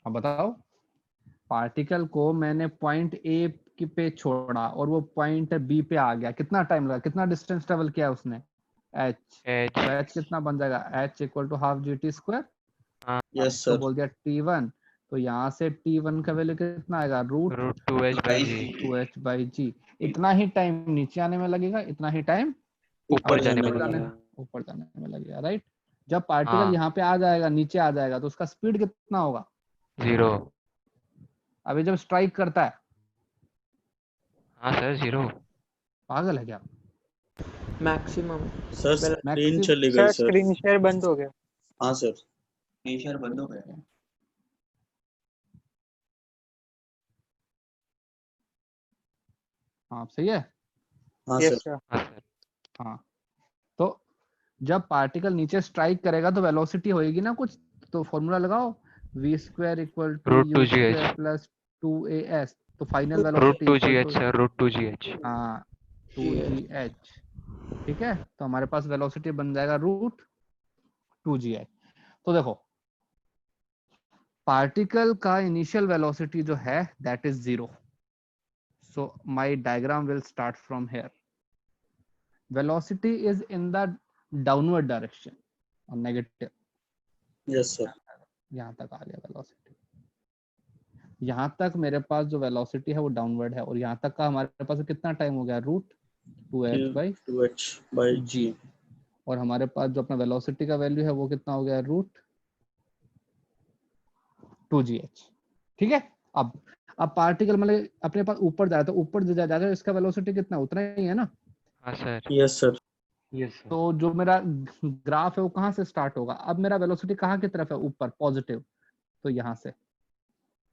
अब बताओ, पार्टिकल को मैंने पॉइंट ए पे छोड़ा और वो पॉइंट बी पे आ गया, कितना टाइम लगा, कितना डिस्टेंस ट्रेवल किया उसने? h। तो h कितना बन जाएगा? h equal to half gt square. Yes तो सर। बोल दिया t1, तो यहाँ से t1 का वैल्यू कितना आएगा? रूट 2h बाई जी। इतना ही टाइम नीचे आने में लगेगा, इतना ही टाइम ऊपर जाने में लगेगा। ऊपर जाने में लगेगा, राइट। जब पार्टिकल यहाँ पे आ जाएगा, नीचे आ जाएगा, तो उसका स्पीड कितना होगा? 0। अभी जब स्ट्राइक करता है, हाँ सर 0। पागल है क्या? Maximum. सर स्क्रीन चली सर गई सर। स्क्रीन शेयर बंद हो गया। हाँ सर। स्क्रीन शेयर बंद हो गया। हाँ सही है। हाँ यस सर। सर। हाँ, तो जब पार्टिकल नीचे स्ट्राइक करेगा तो वेलोसिटी होएगी ना कुछ, तो फॉर्मूला लगाओ, v square equal to u square plus 2as। तो फाइनल वेलोसिटी √2gh। 2gh, ठीक है। तो हमारे पास वेलोसिटी बन जाएगा √2gh। तो देखो, पार्टिकल का इनिशियल वेलोसिटी जो है that is 0। So my diagram will start from here. Velocity is in the downward direction और नेगेटिव। Yes sir. यहाँ तक आ गया वेलोसिटी, यहाँ तक मेरे पास जो वेलोसिटी है वो डाउनवर्ड है, और यहाँ तक का हमारे पास कितना टाइम हो गया? √2h बाई जी। और हमारे पास जो अपना वेलोसिटी का वैल्यू है वो कितना हो गया? √2gh, ठीक है। अब पार्टिकल मतलब अपने पास ऊपर जाए तो ऊपर जाता है, इसका वेलोसिटी कितना? उतना ही है ना। हाँ सर। Yes sir. तो जो मेरा ग्राफ है वो कहाँ से स्टार्ट होगा? अब मेरा वेलोसिटी कहाँ की तरफ है? ऊपर, पॉजिटिव। तो यहाँ से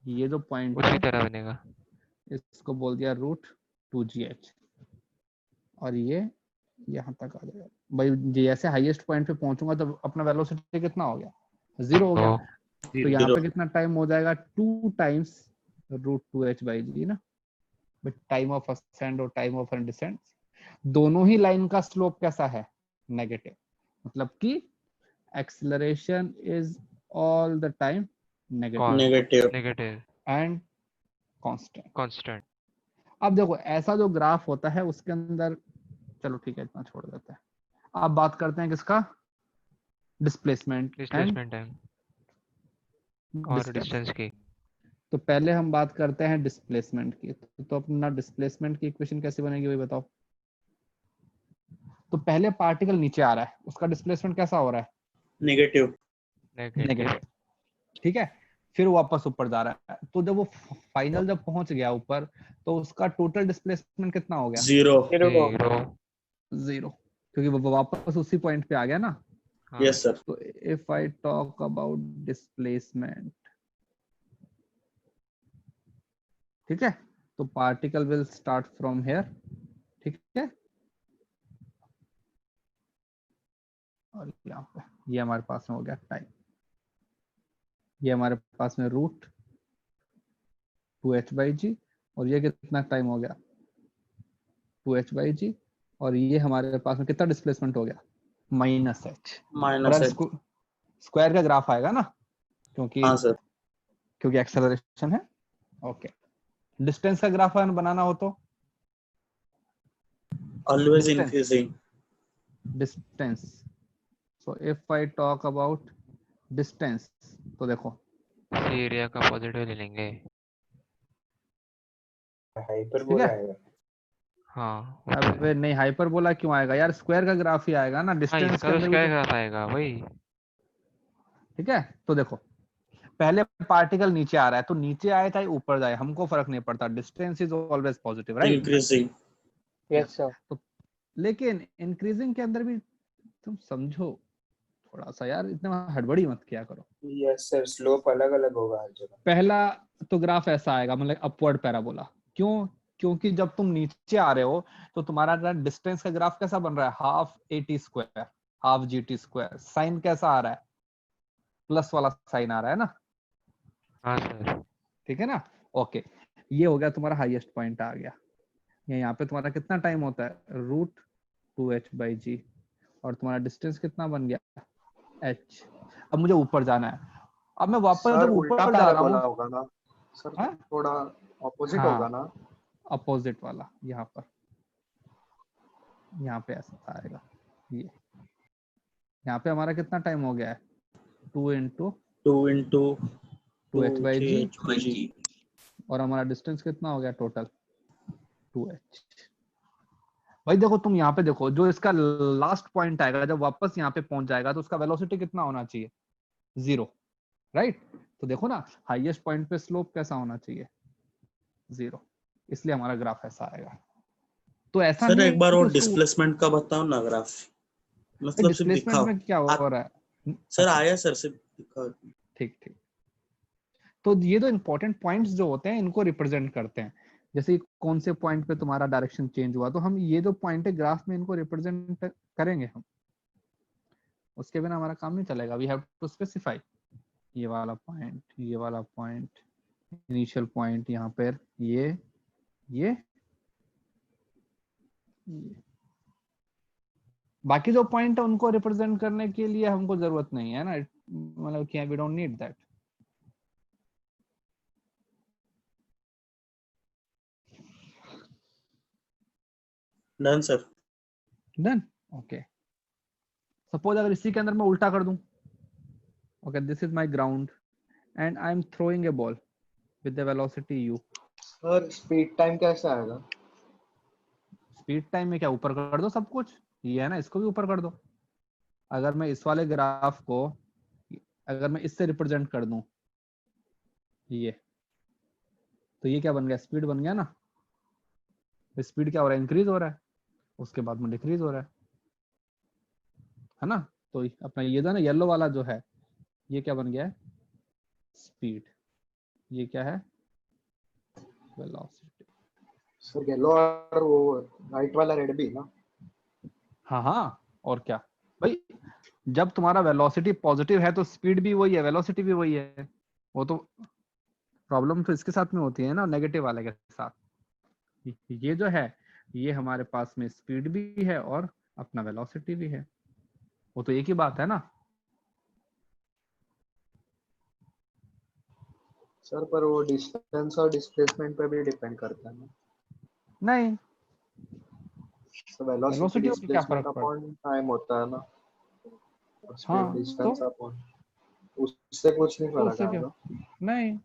ये जो पॉइंट उसी तरह बनेगा, इसको बोल दिया √2gh, और ये यहाँ तक आ जाएगा भाई। जैसे हाईएस्ट पॉइंट पे पहुंचूंगा तो अपना वेलोसिटी कितना हो गया? 0 हो गया। तो यहाँ पे कितना टाइम हो जाएगा? 2 टाइम्स √2h बाई जी ना। बट टाइम ऑफ असेंड और टाइम ऑफ डिसेंट दोनों ही लाइन का स्लोप कैसा है? नेगेटिव। मतलब कि acceleration is all the time negative and constant. अब देखो, ऐसा जो ग्राफ होता है उसके अंदर, चलो ठीक है इतना छोड़ देते हैं। अब बात करते हैं किसका, डिस्प्लेसमेंट एंड डिस्प्लेसमेंट टाइम और डिस्टेंस। डिस्टेंस की। तो पहले हम बात करते हैं डिस्प्लेसमेंट की। तो अपना डिस्प्लेसमेंट की इक्वेशन कैसे बनेगी वही बताओ। तो पहले पार्टिकल नीचे आ रहा है, उसका डिस्प्लेसमेंट कैसा हो रहा है, नेगेटिव। नेगेटिव, ठीक है। फिर वापस ऊपर जा रहा है, तो जब वो फाइनल जब पहुंच गया ऊपर, तो उसका टोटल डिस्प्लेसमेंट कितना हो गया, जीरो। जीरो, क्योंकि वो वापस उसी पॉइंट पे आ गया ना। Yes sir. तो if I talk about displacement, ठीक है, तो particle will start from here, ठीक है, और यहाँ पे ये हमारे पास में हो गया टाइम, ये हमारे पास में रूट 2h/g, और ये कितना टाइम हो गया 2h/g, और ये हमारे पास में कितना डिस्प्लेसमेंट हो गया -h। स्क्वायर का ग्राफ आएगा ना, क्योंकि हाँ सर, क्योंकि एक्सेलरेशन है। ओके, डिस्टेंस का ग्राफ बनाना हो तो always increasing distance. So if I talk about distance, तो देखो एरिया का पॉजिटिव ले लेंगे। ठीक है। हाँ अबे नहीं, हाइपरबोला क्यों आएगा यार, स्क्वायर का ग्राफ ही आएगा ना, डिस्टेंस इसका के तो अंदर भी स्क्वायर तो, ग्राफ आएगा वही। ठीक है। तो देखो पहले पार्टिकल नीचे आ रहा है, तो नीचे आए चाहे ऊपर जाए हमको फर्क नहीं पड़ता, distance is always positive, right. Increasing. Yes sir. तो लेकिन इंक्रीजिंग के अंदर भी तुम समझो थोड़ा सा यार, इतना हड़बड़ी मत किया करो। यस सर, स्लोप अलग अलग होगा हर जगह। पहला तो ग्राफ ऐसा आएगा, मतलब अपवर्ड पैराबोला। क्यों, क्योंकि जब तुम नीचे आ रहे हो तो तुम्हारा डिस्टेंस का ग्राफ कैसा बन रहा है, half AT², half GT², sign कैसा आ रहा है, प्लस वाला साइन आ रहा है ना। हाँ सर। ठीक है ना। ओके, ये हो गया तुम्हारा हाईएस्ट पॉइंट आ गया। यहाँ पे तुम्हारा कितना टाइम होता है, रूट 2h/g, और तुम्हारा डिस्टेंस कितना बन गया h। अब मुझे ऊपर जाना है, अब मैं वापस सर जब उल्टा ऊपर जा रहा पैराबोला हूँ, होगा ना सर, हाँ? थोड़ा ऑपोजिट हाँ, होगा ना। अपोजिट वाला यहाँ पर, यहाँ पे ऐसा आएगा। ये यहाँ पे हमारा कितना टाइम हो गया है, 2 × 2h/g, और हमारा डिस्टेंस कितना हो गया टोटल 2h। भाई देखो तुम यहाँ पे देखो, जो इसका लास्ट पॉइंट आएगा जब वापस यहाँ पे पहुंच जाएगा, तो उसका वेलोसिटी कितना होना चाहिए, 0, राइट। तो देखो ना, हाईएस्ट पॉइंट पे स्लोप कैसा होना चाहिए, 0, इसलिए हमारा ग्राफ ऐसा आएगा। तो ऐसा सर नहीं है एक बार कि और उसको डिस्प्लेसमेंट का बताओ ना ग्राफ, मतलब सिर्फ डिस्प्लेसमेंट दिखाओ। में क्या हो रहा है सर आया सर, सिर्फ दिखाओ। ठीक ठीक। तो ये तो इंपॉर्टेंट पॉइंट्स जो होते हैं इनको रिप्रेजेंट करते हैं, जैसे कौन से पॉइंट पे तुम्हारा डायरेक्शन चेंज हुआ, तो हम ये जो पॉइंट है ग्राफ में इनको रिप्रेजेंट करेंगे हम, उसके बिना हमारा काम नहीं चलेगा। वी हैव टू स्पेसिफाई ये वाला पॉइंट, ये वाला पॉइंट, इनिशियल पॉइंट यहाँ पर, ये बाकी जो पॉइंट है उनको रिप्रेजेंट करने के लिए हमको जरूरत नहीं है ना, मतलब कि we don't need that. Done sir. Done. Okay, suppose अगर इसी के अंदर मैं उल्टा कर दूं, okay, this is my ground and I am throwing a ball with the velocity u। Sir speed time कैसे आएगा? स्पीड टाइम में क्या ऊपर कर दो सब कुछ, ये है ना, इसको भी ऊपर कर दो। अगर मैं इस वाले ग्राफ को अगर मैं इससे रिप्रेजेंट कर दूं ये, तो ये क्या बन गया, स्पीड बन गया ना। स्पीड क्या हो रहा है, इंक्रीज हो रहा है, उसके बाद में डिक्रीज हो रहा है ना। तो अपना ये था ना येलो वाला जो है, ये क्या बन गया है, स्पीड, ये क्या है, वेलोसिटी। सर येलो और वो राइट वाला रेड भी ना। हाँ हाँ, और क्या भाई, जब तुम्हारा वेलोसिटी पॉजिटिव है तो स्पीड भी वही है, वेलोसिटी भी वही है। वो तो प्रॉब्लम तो इसके साथ में होती है ना, नेगेटिव वाले के साथ। ये जो है, ये हमारे पास में स्पीड भी है और अपना वेलोसिटी भी है, वो तो एक ही बात है ना। सर पर वो डिस्टेंस और डिस्प्लेसमेंट पे भी डिपेंड करता है ना। नहीं, वेलोसिटी में क्या फर्क पड़ता अपॉन टाइम होता है ना, हाँ, डिस्टेंस तो अपॉन, उससे कुछ नहीं फर्क उससे क्या आएगा। नहीं,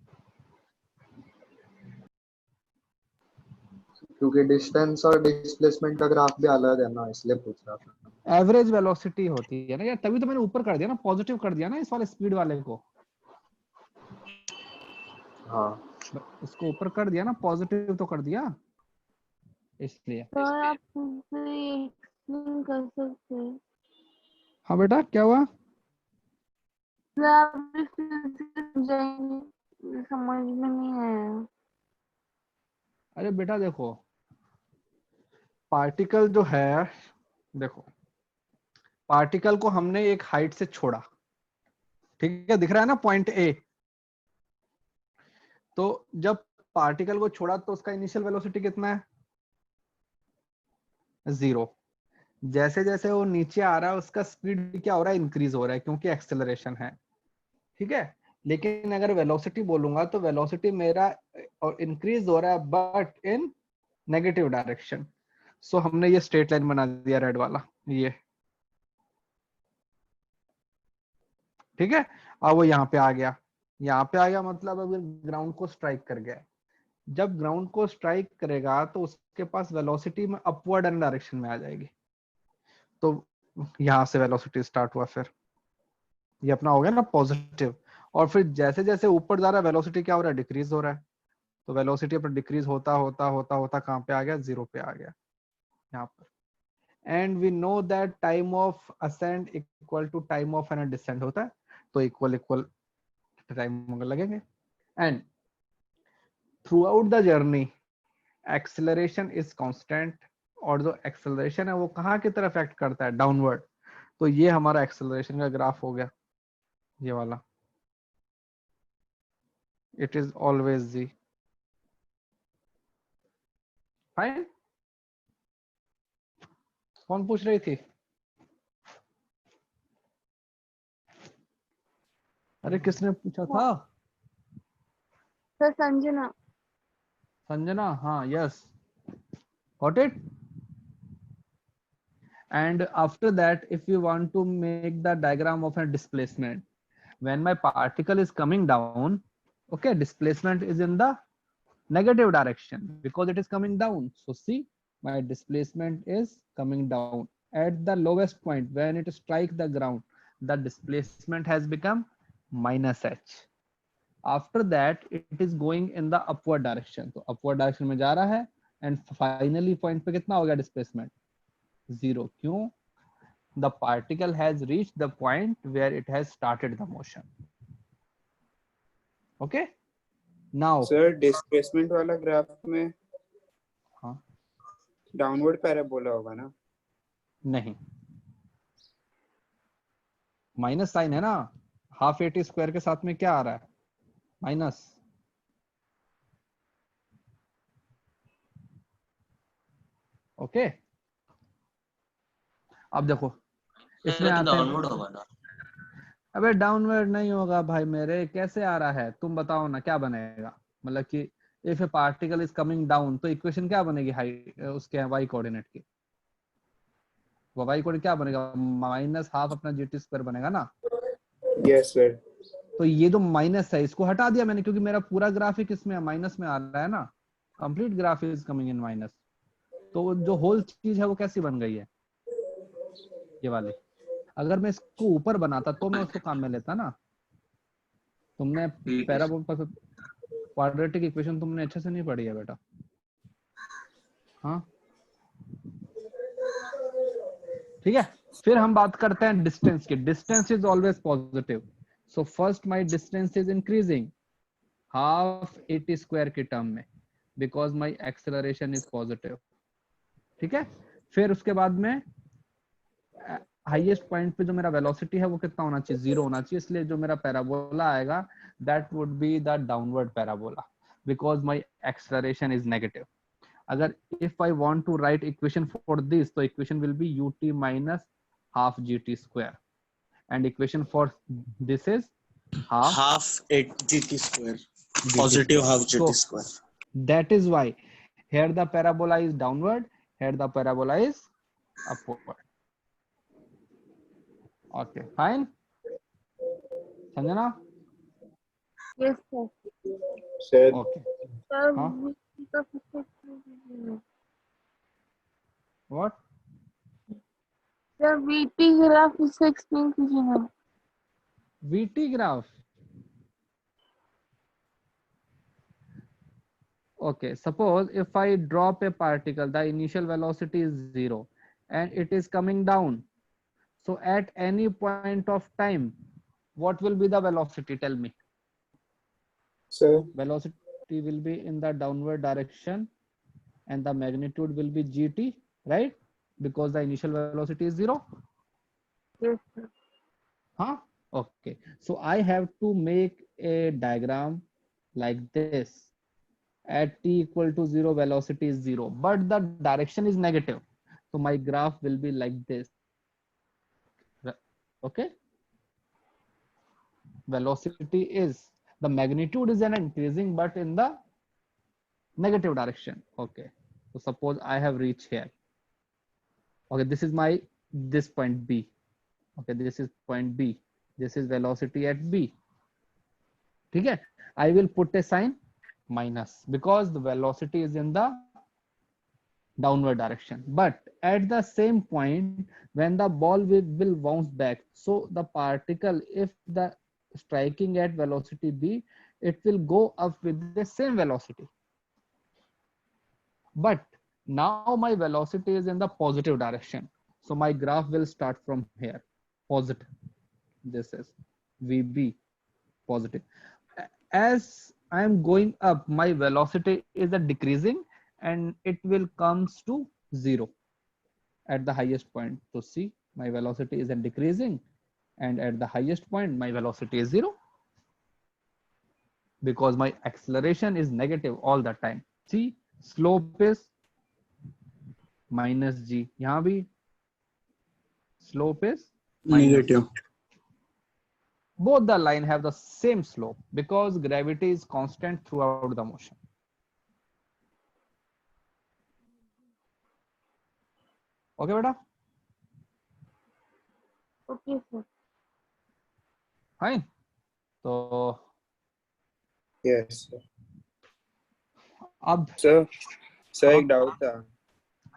क्योंकि डिस्टेंस और डिस्प्लेसमेंट का ग्राफ भी अलग है ना, इसलिए पूछ रहा था। एवरेज वेलोसिटी होती है ना यार, तभी तो मैंने ऊपर कर दिया ना, पॉजिटिव कर दिया ना इस वाले स्पीड वाले को। हाँ इसको ऊपर कर दिया ना, पॉजिटिव तो कर दिया इसलिए। तो आप एक्सप्लेन कर सकते हैं? हाँ बेटा क्या हुआ? आप समझाएंगे, समझ में नहीं आया। अरे बेटा देखो, पार्टिकल जो है, देखो पार्टिकल को हमने एक हाइट से छोड़ा, ठीक है, दिख रहा है ना पॉइंट ए। तो जब पार्टिकल को छोड़ा तो उसका इनिशियल वेलोसिटी कितना है? 0। जैसे जैसे वो नीचे आ रहा है उसका स्पीड क्या हो रहा है? इंक्रीज हो रहा है, क्योंकि एक्सेलरेशन है, ठीक है। लेकिन अगर वेलोसिटी बोलूंगा तो वेलोसिटी मेरा और इंक्रीज हो रहा है बट इन नेगेटिव डायरेक्शन। सो हमने ये स्ट्रेट लाइन बना दिया रेड वाला, ये ठीक है। अब वो यहाँ पे आ गया, यहाँ पे आ गया मतलब अगर ग्राउंड को स्ट्राइक कर गया, जब ग्राउंड को स्ट्राइक करेगा तो उसके पास वेलोसिटी में अपवर्ड एंड डायरेक्शन में आ जाएगी। तो यहाँ से वेलोसिटी स्टार्ट हुआ, फिर ये अपना हो गया ना पॉजिटिव, और फिर जैसे जैसे ऊपर जा रहा है वेलोसिटी क्या हो रहा है? डिक्रीज हो रहा है। तो वेलोसिटी अपना डिक्रीज होता होता होता होता कहाँ पे आ गया? 0 पे आ गया यहाँ पर। And we know that time of ascend equal to time of an descend होता है, तो इक्वल इक्वल टाइम लगेंगे। And throughout the journey acceleration is constant, और जो एक्सेलरेशन है वो कहाँ की तरफ एक्ट करता है? डाउनवर्ड। तो ये हमारा एक्सेलरेशन का ग्राफ हो गया, ये वाला। It is always G fine. कौन पूछ रही थी? अरे किसने पूछा था? सर संजना। संजना, हाँ, yes, got it. And after that, if you want to make the diagram of a displacement, when my particle is coming down, okay, displacement is in the negative direction because it is coming down. So see, my displacement is coming down at the lowest point. When it strikes the ground, the displacement has become minus h. After that, it is going in the upward direction. So upward direction में जा रहा है, and finally point पे कितना हो गया displacement? 0. क्यों? The particle has reached the point where it has started the motion. Okay, now sir displacement वाला ग्राफ में हाँ डाउनवर्ड पैराबोला होगा ना? नहीं, माइनस साइन है ना, हाफ एटी स्क्वायर के साथ में क्या आ रहा है? माइनस। ओके, अब देखो इसमें आते डाउनवर्ड होगा ना? अबे डाउनवर्ड नहीं होगा भाई मेरे, कैसे आ रहा है तुम बताओ ना, क्या बनेगा? मतलब कि if A particle is coming down तो इक्वेशन क्या बनेगी? हाई उसके वाई कोऑर्डिनेट की, वो वाई कोऑर्डिनेट क्या बनेगा? माइनस हाफ अपना जीटी स्क्वायर बनेगा ना। Yes sir. तो ये जो माइनस है इसको हटा दिया मैंने, क्योंकि मेरा पूरा ग्राफिक इसमें माइनस में आ रहा है ना, complete graph is coming in minus. तो जो होल चीज है वो कैसी बन गई है? ये वाली। अगर मैं इसको ऊपर बनाता तो मैं उसको काम में लेता ना। तुमने पैराबोला क्वाड्रेटिक इक्वेशन तुमने अच्छे से नहीं पढ़ी है बेटा। हाँ ठीक है, फिर हम बात करते हैं डिस्टेंस की। Distance is always positive, so first my distance is increasing half 80 square के टर्म में, because my acceleration is positive. ठीक है, फिर उसके बाद में हाईएस्ट पॉइंट पे जो मेरा वेलोसिटी है वो कितना होना चाहिए? 0 होना चाहिए, इसलिए जो मेरा पैराबोला आएगा that would be the downward parabola, because my acceleration is negative. अगर if I want to write equation for this, तो equation will be ut minus half gt square, and equation for this is half 8 gt square, positive half gt square. That is why here the parabola is downward, here the parabola is upward. Okay, fine. Sanjana? Yes, sir. Sir, Okay. Sir, Huh? VT का fixed What? sir, VT graph इससे explain कीजिए ना. VT graph. Okay, suppose if I drop a particle, the initial velocity is 0 and it is coming down. So at any point of time, what will be the velocity? Tell me. sir, Velocity will be in the downward direction and the magnitude will be gt, right? Because the initial velocity is 0. Yes, sir. Huh? Okay. So I have to make a diagram like this. At t equal to 0, velocity is 0, but the direction is negative. So my graph will be like this. Okay. Velocity is, the magnitude is an increasing, but in the negative direction. Okay. So suppose I have reached here. Okay. This is this point B. Okay. This is point B. This is velocity at B. Okay. I will put a sign minus because the velocity is in the downward direction, but at the same point when the ball will bounce back, so the particle, if the striking at velocity b, it will go up with the same velocity, but now my velocity is in the positive direction, so my graph will start from here, positive. This is vb, positive. As I am going up, my velocity is a decreasing and it will comes to 0 at the highest point. So see, my velocity is a decreasing and at the highest point my velocity is 0 because my acceleration is negative all the time. See, slope is minus g. यहाँ भी slope is minus. negative. Both the line have the same slope because gravity is constant throughout the motion. Okay, बेटा? Okay, sir. Fine. तो Yes, sir. अब Sir, sir हाँ एक doubt था.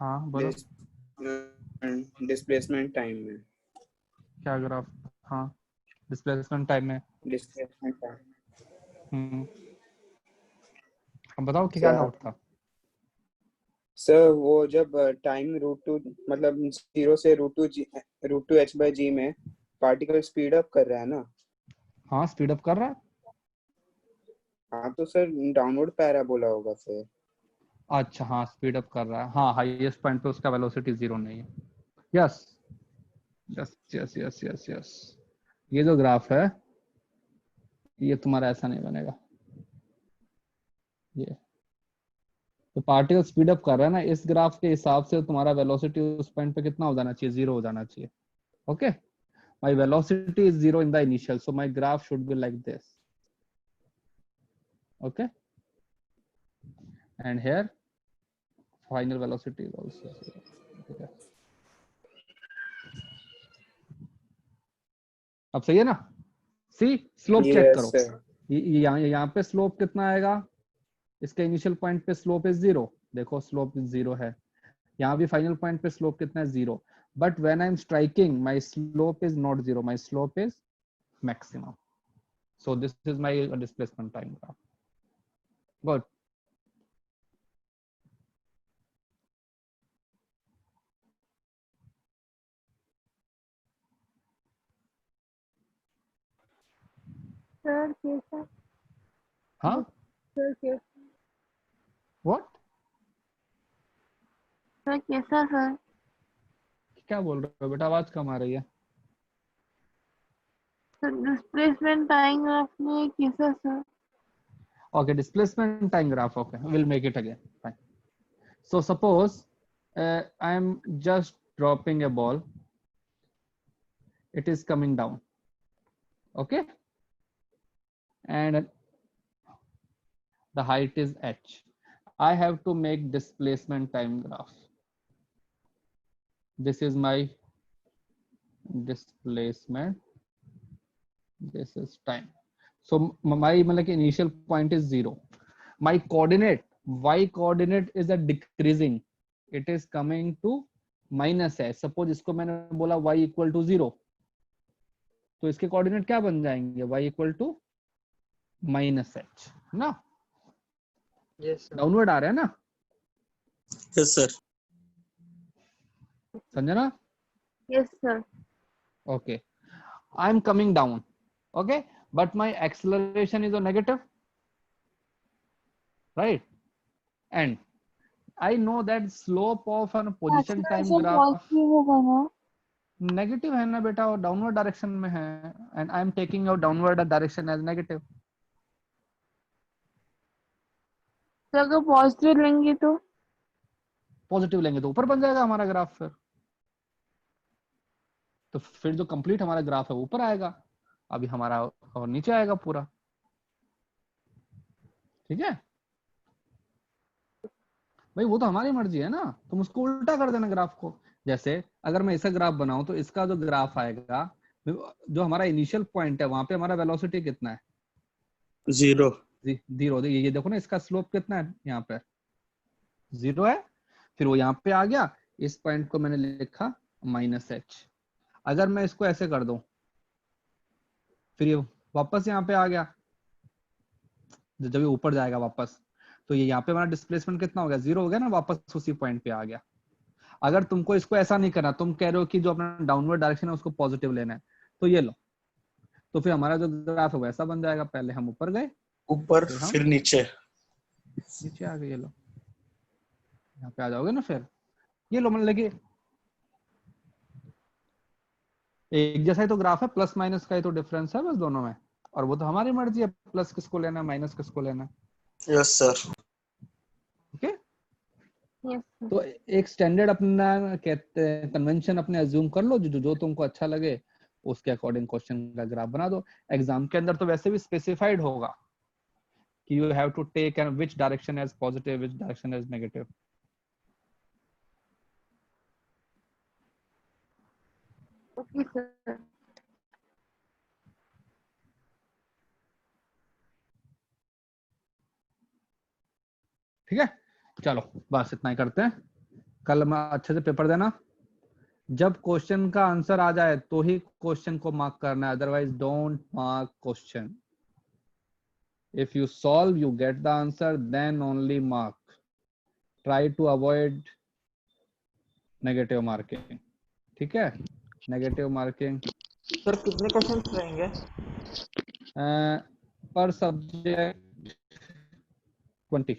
हाँ बोलो. डिस्प्लेसमेंट टाइम में. क्या ग्राफ? हाँ, डिस्प्लेसमेंट टाइम में. Displacement time. अब बताओ कि क्या डाउट था. सर वो जब टाइम √2 मतलब 0 से √2 h/g में पार्टिकल स्पीड अप कर रहा है ना. हाँ, स्पीड अप कर रहा है. हाँ तो सर डाउनवर्ड पैराबोला होगा फिर. अच्छा, हाँ स्पीड अप कर रहा है. हाँ, हाईएस्ट पॉइंट पे उसका वेलोसिटी 0 नहीं है. Yes yes yes yes yes yes. ये जो ग्राफ है ये तुम्हारा ऐसा नहीं बनेगा. ये तो पार्टिकल स्पीड अप कर रहा है ना, इस ग्राफ के हिसाब से तुम्हारा वेलोसिटी उस पॉइंट पे कितना हो जाना चाहिए? 0 हो जाना चाहिए. Okay, my velocity is 0 in the initial, so my graph should be like this. Okay, and here final velocity is also 0. अब सही है ना? सी, स्लोप चेक करो. यहाँ पे स्लोप कितना आएगा? इसके इनिशियल पॉइंट पे स्लोप इज 0. देखो स्लोप 0 है. यहाँ भी फाइनल पॉइंट पे स्लोप कितना है? 0. But when I am striking my slope is not 0, my slope is maximum. So this is my displacement time graph. Good. Sir, कैसा? हाँ, Sir, कैसा? व्हाट? Sir, कैसा सर? क्या बोल रहे हो बेटा? आवाज कम आ रही है. Sir, displacement time graph में कैसा sir? Okay, displacement time graph. Okay, we'll make it again. Fine. So suppose I am just dropping a ball. It is coming down. Okay, and the height is h. I have to make displacement time graph. this is my displacement, this is time. So my like initial point is 0. My coordinate, y coordinate is a decreasing, it is coming to minus है. Suppose इसको मैंने बोला y equal to 0, तो इसके coordinate क्या बन जाएंगे, y equal to minus h ना. यस डाउनवर्ड आ रहा है ना. Yes sir. समझे ना. Yes, sir. Okay, I am coming down. Okay, but my acceleration is a negative, right? And I know that slope of a position time Acceleration graph positive होगा ना. Negative है ना बेटा, और डाउनवर्ड डायरेक्शन में है. And I am taking your downward direction as negative. तो अगर पॉजिटिव लेंगे तो पॉजिटिव लेंगे तो ऊपर बन जाएगा हमारा ग्राफ. फिर जो कंप्लीट हमारा ग्राफ है ऊपर आएगा, अभी हमारा और नीचे आएगा पूरा. ठीक है भाई, वो तो हमारी मर्जी है ना. तुम उसको उल्टा कर देना ग्राफ को. जैसे अगर मैं ऐसा ग्राफ बनाऊं तो इसका जो ग्राफ आएगा, जो हमारा इनिशियल पॉइंट है वहां पे हमारा वेलोसिटी कितना है, 0. 0. ये देखो ना, इसका स्लोप कितना है, यहाँ पे 0 है. फिर वो यहाँ पे आ गया, इस पॉइंट को मैंने लिखा -h. अगर मैं इसको ऐसे कर दूं, फिर ये वापस यहाँ पे आ गया. जब ये ऊपर जाएगा वापस, तो ये यहाँ पे हमारा डिस्प्लेसमेंट कितना हो गया, 0 हो गया ना, वापस उसी पॉइंट पे आ गया. अगर तुमको इसको ऐसा नहीं करना, तुम कह रहे हो कि जो अपना डाउनवर्ड डायरेक्शन है उसको पॉजिटिव लेना है, तो ये लो. तो फिर हमारा जो ग्राफ है वैसा बन जाएगा. पहले हम ऊपर गए, ऊपर फिर नीचे आ गए. ये लो, यहाँ पे आ जाओगे ना. फिर ये लो, मतलब कि एक जैसा ही तो ग्राफ है, प्लस माइनस का ही तो डिफरेंस है बस दोनों में. और वो तो हमारी मर्जी है, प्लस किसको लेना है, माइनस किसको लेना है. Yes sir. Okay. yes, sir. तो एक स्टैंडर्ड अपना कहते हैं कन्वेंशन अपने अज्यूम कर लो, जो तुमको अच्छा लगे उसके अकॉर्डिंग क्वेश्चन का ग्राफ बना दो. एग्जाम के अंदर तो वैसे भी स्पेसिफाइड होगा कि you have to take and which direction as positive, which direction as negative. Okay, sir. ठीक है, चलो बस इतना ही करते हैं. कल मैं अच्छे से पेपर देना. जब क्वेश्चन का आंसर आ जाए तो ही क्वेश्चन को मार्क करना है, otherwise don't mark question. If you solve you get the answer, then only mark. Try to avoid negative marking. ठीक है, नेगेटिव मार्किंग. सर कितने क्वेश्चन रहेंगे पर सब्जेक्ट 20.